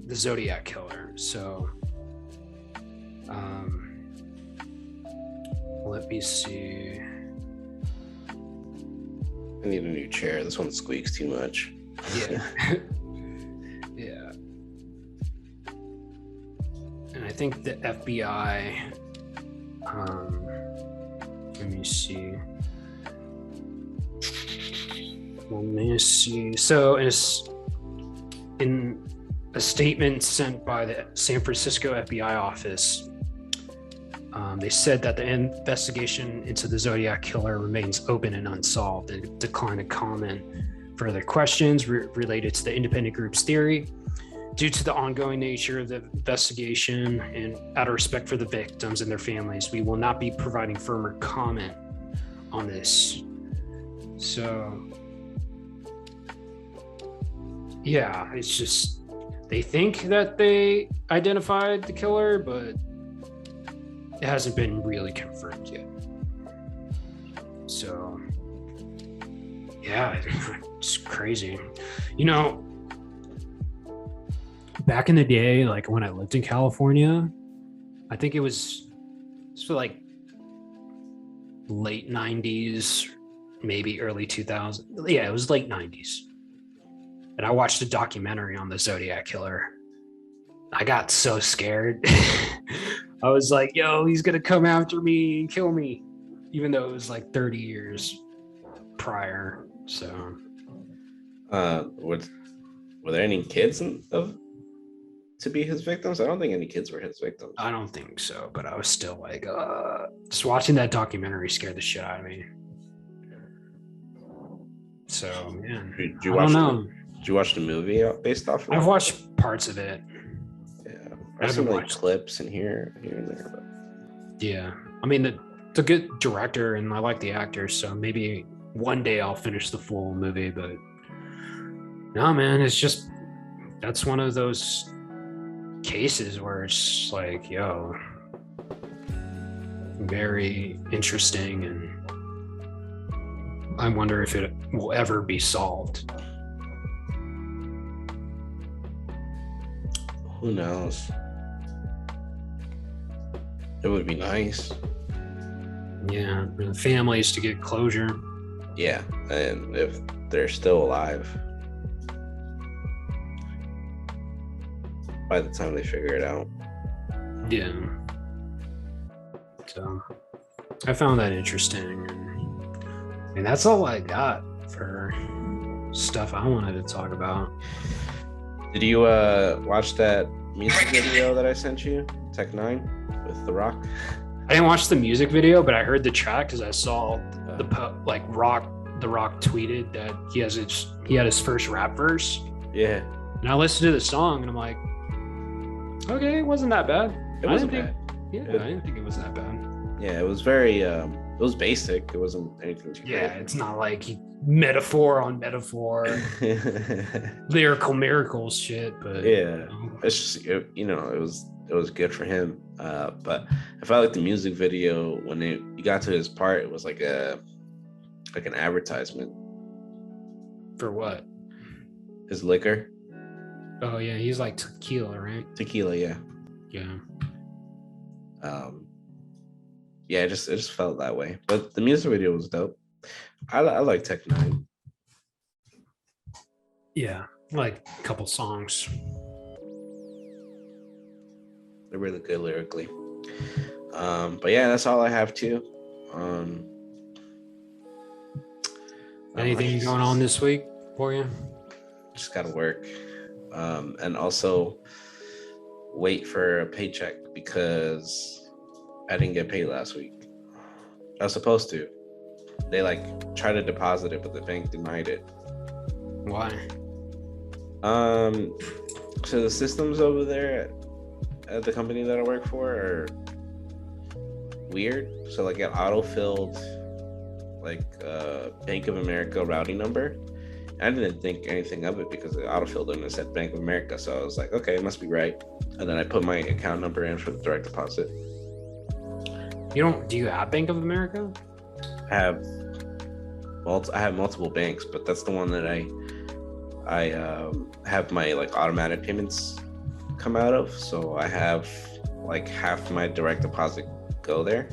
the Zodiac killer. So let me see. I need a new chair. This one squeaks too much. Yeah. Yeah. And I think the FBI, let me see. So in a statement sent by the San Francisco FBI office, they said that the investigation into the Zodiac killer remains open and unsolved. They declined to comment further questions related to the independent group's theory. Due to the ongoing nature of the investigation and out of respect for the victims and their families, we will not be providing firmer comment on this. So, yeah, it's just they think that they identified the killer, but it hasn't been really confirmed yet. So, yeah, it's crazy. You know, back in the day, like when I lived in California, I think it was like late 90s, maybe early 2000s. Yeah, it was late 90s. And I watched a documentary on the Zodiac killer. I got so scared. I was like, yo, he's going to come after me and kill me, even though it was like 30 years prior. So, were there any kids to be his victims? I don't think any kids were his victims. I don't think so, but I was still like, just watching that documentary scared the shit out of me. So, man, Did you watch the movie based off of it? I've watched parts of it. Yeah, I've seen like clips in here and there. But... Yeah, I mean, it's a good director, and I like the actors, so maybe one day I'll finish the full movie. But no, man, it's just that's one of those cases where it's like, yo, very interesting, and I wonder if it will ever be solved. Who knows? It would be nice. Yeah, the families to get closure. Yeah, and if they're still alive by the time they figure it out. Yeah. So I found that interesting. And that's all I got for stuff I wanted to talk about. Did you watch that music video that I sent you, Tech 9 with The Rock? I didn't watch the music video, but I heard the track because I saw The Rock tweeted that he had his first rap verse. Yeah. And I listened to the song and I'm like, okay, it wasn't that bad. It wasn't bad. I didn't think it was that bad. Yeah, it was very it was basic. It wasn't anything too Yeah, crazy. it's not like metaphor on metaphor, lyrical miracles shit, but yeah, it's just it was good for him. But I felt like the music video when you got to his part, it was like an advertisement. For what? His liquor. Oh yeah, he's like tequila, right? Tequila, yeah. Yeah. Yeah, it just felt that way. But the music video was dope. I like Tech 9. Yeah, like a couple songs. They're really good lyrically. But yeah, that's all I have too. Anything going on this week for you? Just gotta work. And also wait for a paycheck because I didn't get paid last week. I was supposed to, They like tried to deposit it, but the bank denied it. Why? So the systems over there at the company that I work for are weird. So like it auto-filled like Bank of America routing number. I didn't think anything of it because it auto-filled and it said Bank of America. So I was like, okay, it must be right. And then I put my account number in for the direct deposit. Do you have Bank of America? I have multiple banks, but that's the one that I have my like automatic payments come out of. So I have like half my direct deposit go there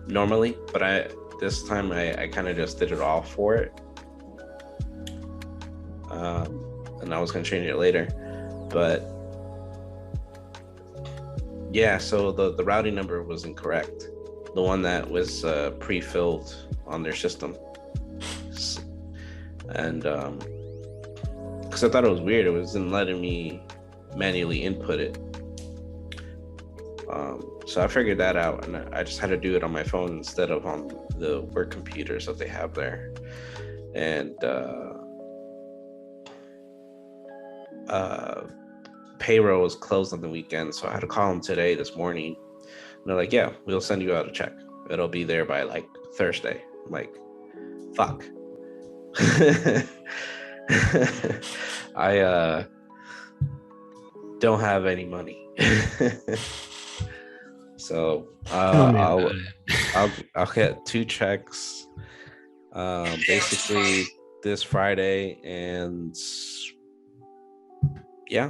normally, but this time I kind of just did it all for it, and I was gonna change it later, but yeah, so the routing number was incorrect, the one that was pre-filled on their system. And because I thought it was weird, it wasn't letting me manually input it. So I figured that out, and I just had to do it on my phone instead of on the work computers that they have there. And payroll was closed on the weekend, so I had to call them this morning. And they're like, yeah, we'll send you out a check. It'll be there by like Thursday. I'm like, fuck. I don't have any money. So I'll get 2 checks basically this Friday, and yeah,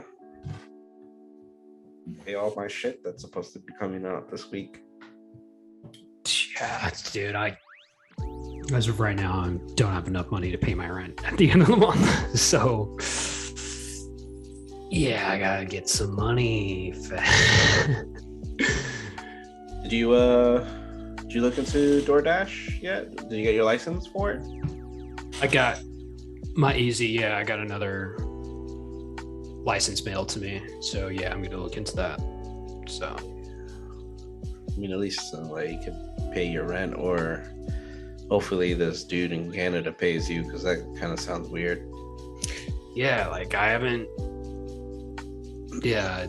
pay all my shit that's supposed to be coming out this week. Yeah, dude, as of right now, I don't have enough money to pay my rent at the end of the month. So yeah, I gotta get some money. Did you look into DoorDash yet? Did you get your license for it? I got my Easy. Yeah, I got another license mailed to me. So yeah, I'm gonna look into that. So I mean, at least some way you can pay your rent, or hopefully this dude in Canada pays you, because that kind of sounds weird. Yeah, like I haven't. Yeah,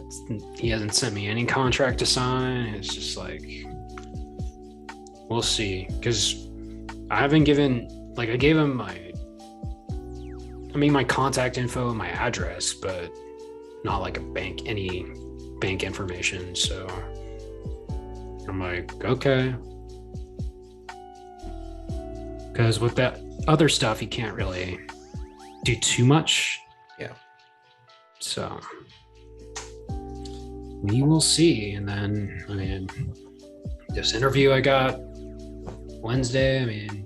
he hasn't sent me any contract to sign. It's just like, we'll see. Because I haven't given, like, I gave him my contact info and my address, but not like any bank information. So I'm like, okay. Because with that other stuff, you can't really do too much. Yeah. So we will see. And then, I mean, this interview I got Wednesday, I mean,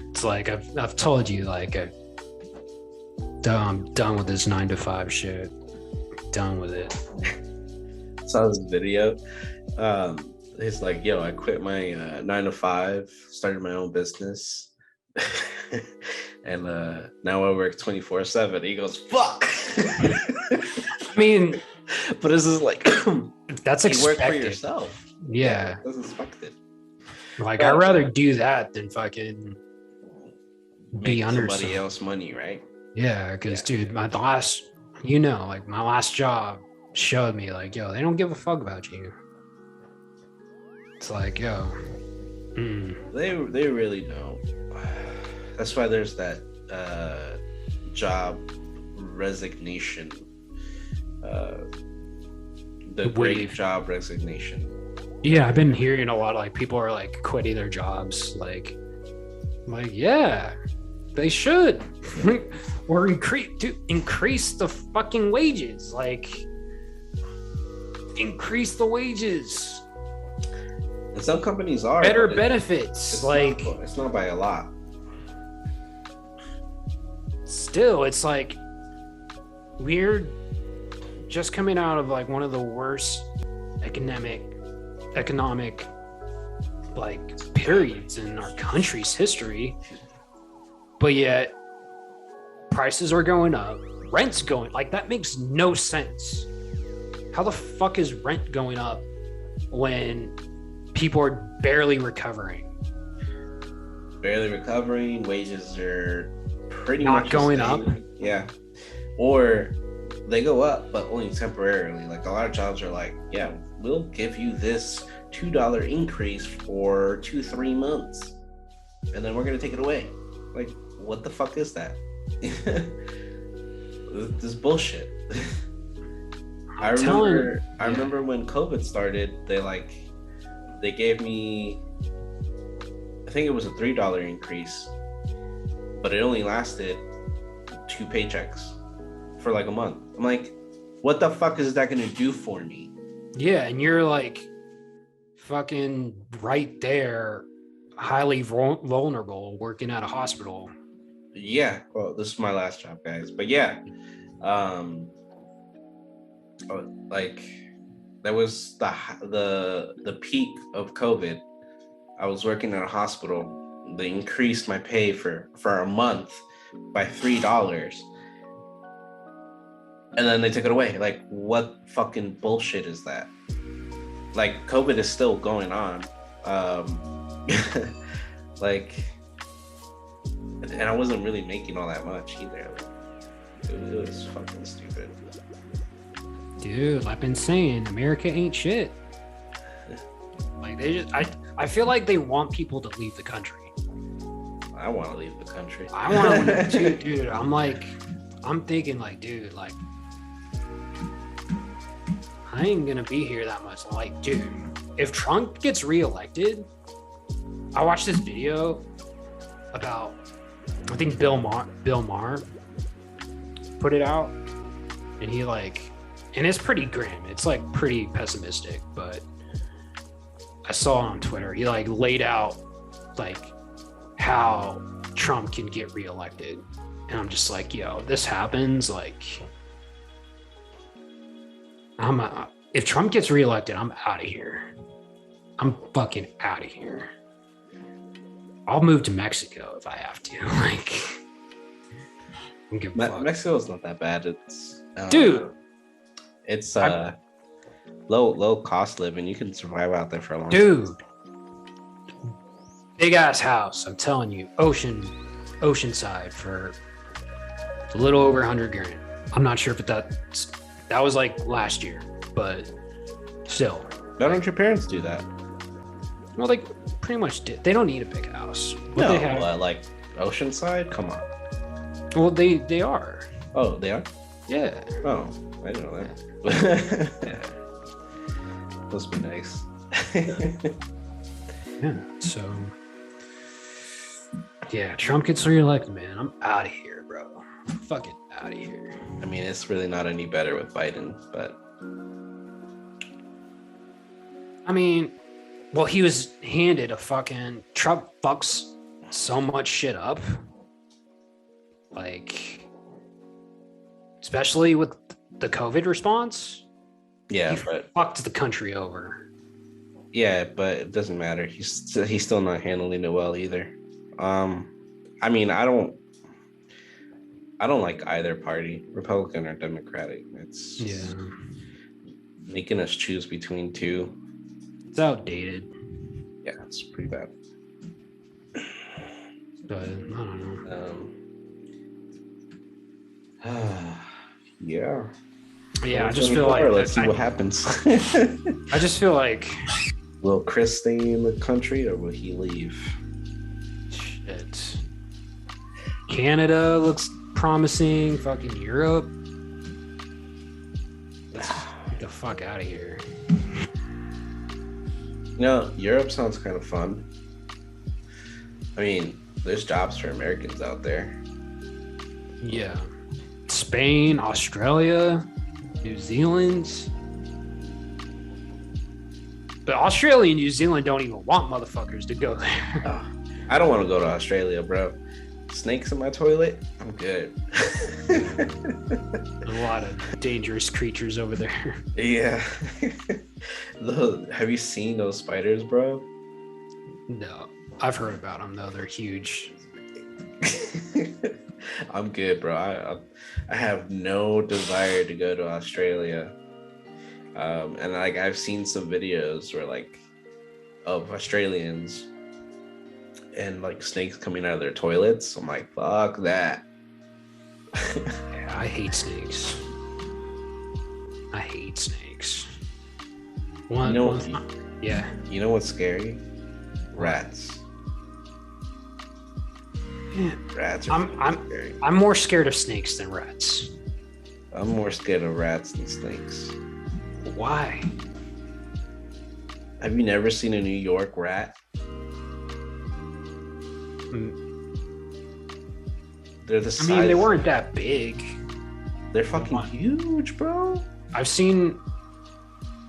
it's like I've told you, like I'm done with this 9-to-5 shit. Done with it. Saw this video. It's like, yo, I quit my 9-to-5, started my own business. And now I work 24/7. He goes, fuck. I mean, but this is like, that's you expected. work for yourself. Yeah. That's expected. Like, I'd rather do that than fucking be under somebody else money, right? Yeah, because dude, my last job showed me, like, yo, they don't give a fuck about you. It's like, yo, They really don't. That's why there's that job resignation, the great job resignation. Yeah, I've been hearing a lot of, like, people are like quitting their jobs. Like, yeah, they should. Or increase the fucking wages. Like, increase the wages. And some companies are better benefits. It's not by a lot. Still, it's like weird. Just coming out of like one of the worst economic like periods in our country's history, but yet prices are going up, rent's going, like, that makes no sense. How the fuck is rent going up when people are barely recovering? Barely recovering. Wages are pretty Not much going the up. same. Yeah. Or they go up, but only temporarily. Like a lot of jobs are like, yeah, we'll give you this $2 increase for 2-3 months, and then we're gonna take it away. Like, what the fuck is that? This bullshit. I remember when COVID started, they gave me, I think it was a $3 increase, but it only lasted 2 paychecks for like a month. I'm like, what the fuck is that gonna do for me? Yeah, and you're like fucking right there, highly vulnerable, working at a hospital. Yeah, well, this is my last job, guys. But yeah, like that was the peak of COVID. I was working at a hospital. They increased my pay for a month by $3, and then they took it away. Like, what fucking bullshit is that? Like, COVID is still going on. Like, and I wasn't really making all that much either. Like, it was fucking stupid. Dude, I've been saying America ain't shit. Like, I feel like they want people to leave the country. I want to leave the country. I want to leave too, dude. I'm thinking like, dude, like, I ain't gonna be here that much. Like, dude, if Trump gets reelected, I watched this video about, I think Bill Maher put it out, and he like, and it's pretty grim. It's like pretty pessimistic, but I saw on Twitter, he like laid out like how Trump can get reelected. And I'm just like, yo, this happens, like, if Trump gets reelected, I'm out of here. I'm fucking out of here. I'll move to Mexico if I have to. Like, I don't give a fuck. Mexico's not that bad. It's dude, it's low cost living. You can survive out there for a long time. Dude, big ass house. I'm telling you, oceanside for a little over 100 grand. I'm not sure if that was like last year, but still. Why don't your parents do that? Well, they pretty much did. They don't need a big house. No, they have, like Oceanside? Come on. Well, they are. Oh, they are? Yeah. Oh, I didn't know that. Yeah. Must be nice. Yeah. So, yeah, Trump gets reelected, man. I'm out of here, bro. I'm fucking out of here. I mean, it's really not any better with Biden, but I mean, well, he was handed a fucking, Trump fucks so much shit up. Like, especially with the COVID response. Yeah, he but fucked the country over. Yeah, but it doesn't matter. He's still not handling it well either. I mean, I don't like either party, Republican or Democratic. It's making us choose between two. It's outdated. Yeah, it's pretty bad. But I don't know. Yeah. Yeah, I just feel like let's see what happens. I just feel like, will Chris stay in the country or will he leave? Shit. Canada looks promising. Fucking Europe. Let's get the fuck out of here. You know, Europe sounds kind of fun. I mean, there's jobs for Americans out there. Yeah. Spain, Australia, New Zealand. But Australia and New Zealand don't even want motherfuckers to go there. I don't want to go to Australia, bro. Snakes in my toilet? I'm good. A lot of dangerous creatures over there. Yeah. Have you seen those spiders, bro? No. I've heard about them, though. They're huge. I'm good, bro. I have no desire to go to Australia. And like I've seen some videos where like of Australians and like snakes coming out of their toilets. I'm like, fuck that. Yeah, I hate snakes. I hate snakes. Yeah. You know what's scary? Rats. Yeah. Rats are scary. I'm more scared of snakes than rats. I'm more scared of rats than snakes. Why? Have you never seen a New York rat? They're the size. I mean, they weren't that big. They're fucking huge, bro. I've seen.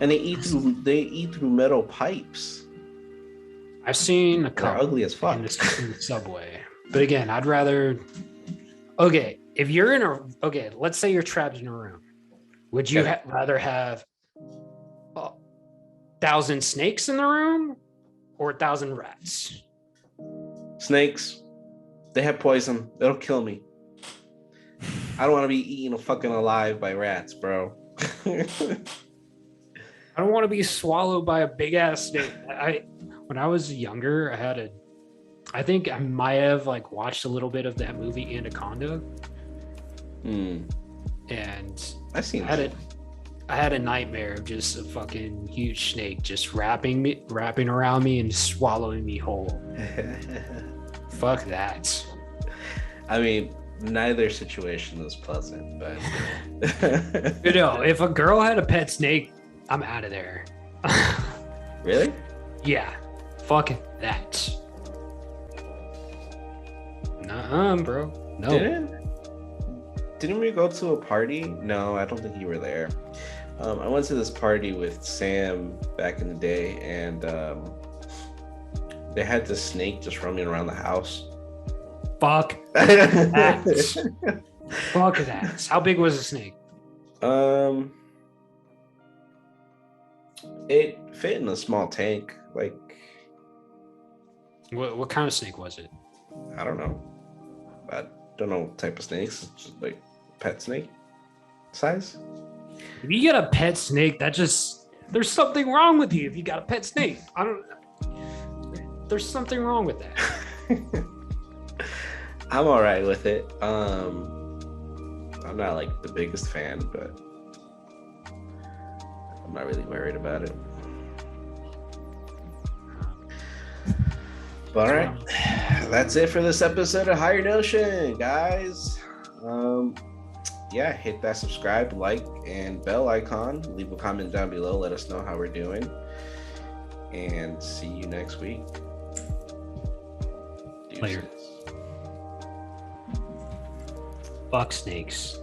And they eat through metal pipes. I've seen a They're couple ugly as fuck. in the subway. But again, I'd rather. Okay, if you're in a. Okay, let's say you're trapped in a room. Would you rather have 1,000 snakes in the room or 1,000 rats? Snakes. They have poison. It'll kill me. I don't want to be eaten fucking alive by rats, bro. I don't want to be swallowed by a big ass snake. When I was younger, I think I might have like watched a little bit of that movie Anaconda. And I've seen it. I had a nightmare of just a fucking huge snake just wrapping around me and swallowing me whole. Fuck that. I mean, neither situation was pleasant, but You know, if a girl had a pet snake, I'm out of there. Really? Yeah. Fuck that. Nuh-uh, bro. No. Didn't we go to a party? No, I don't think you were there. I went to this party with Sam back in the day, and they had this snake just roaming around the house. Fuck that. Fuck that. How big was the snake? It fit in a small tank. Like, What kind of snake was it? I don't know. I don't know what type of snakes. It's just like pet snake size. If you get a pet snake, there's something wrong with you if you got a pet snake. There's something wrong with that. I'm all right with it. I'm not like the biggest fan, but I'm not really worried about it. But all right, that's it for this episode of Higher Notion, guys. Yeah, hit that subscribe, like, and bell icon. Leave a comment down below. Let us know how we're doing. And see you next week. Later. Fuck snakes.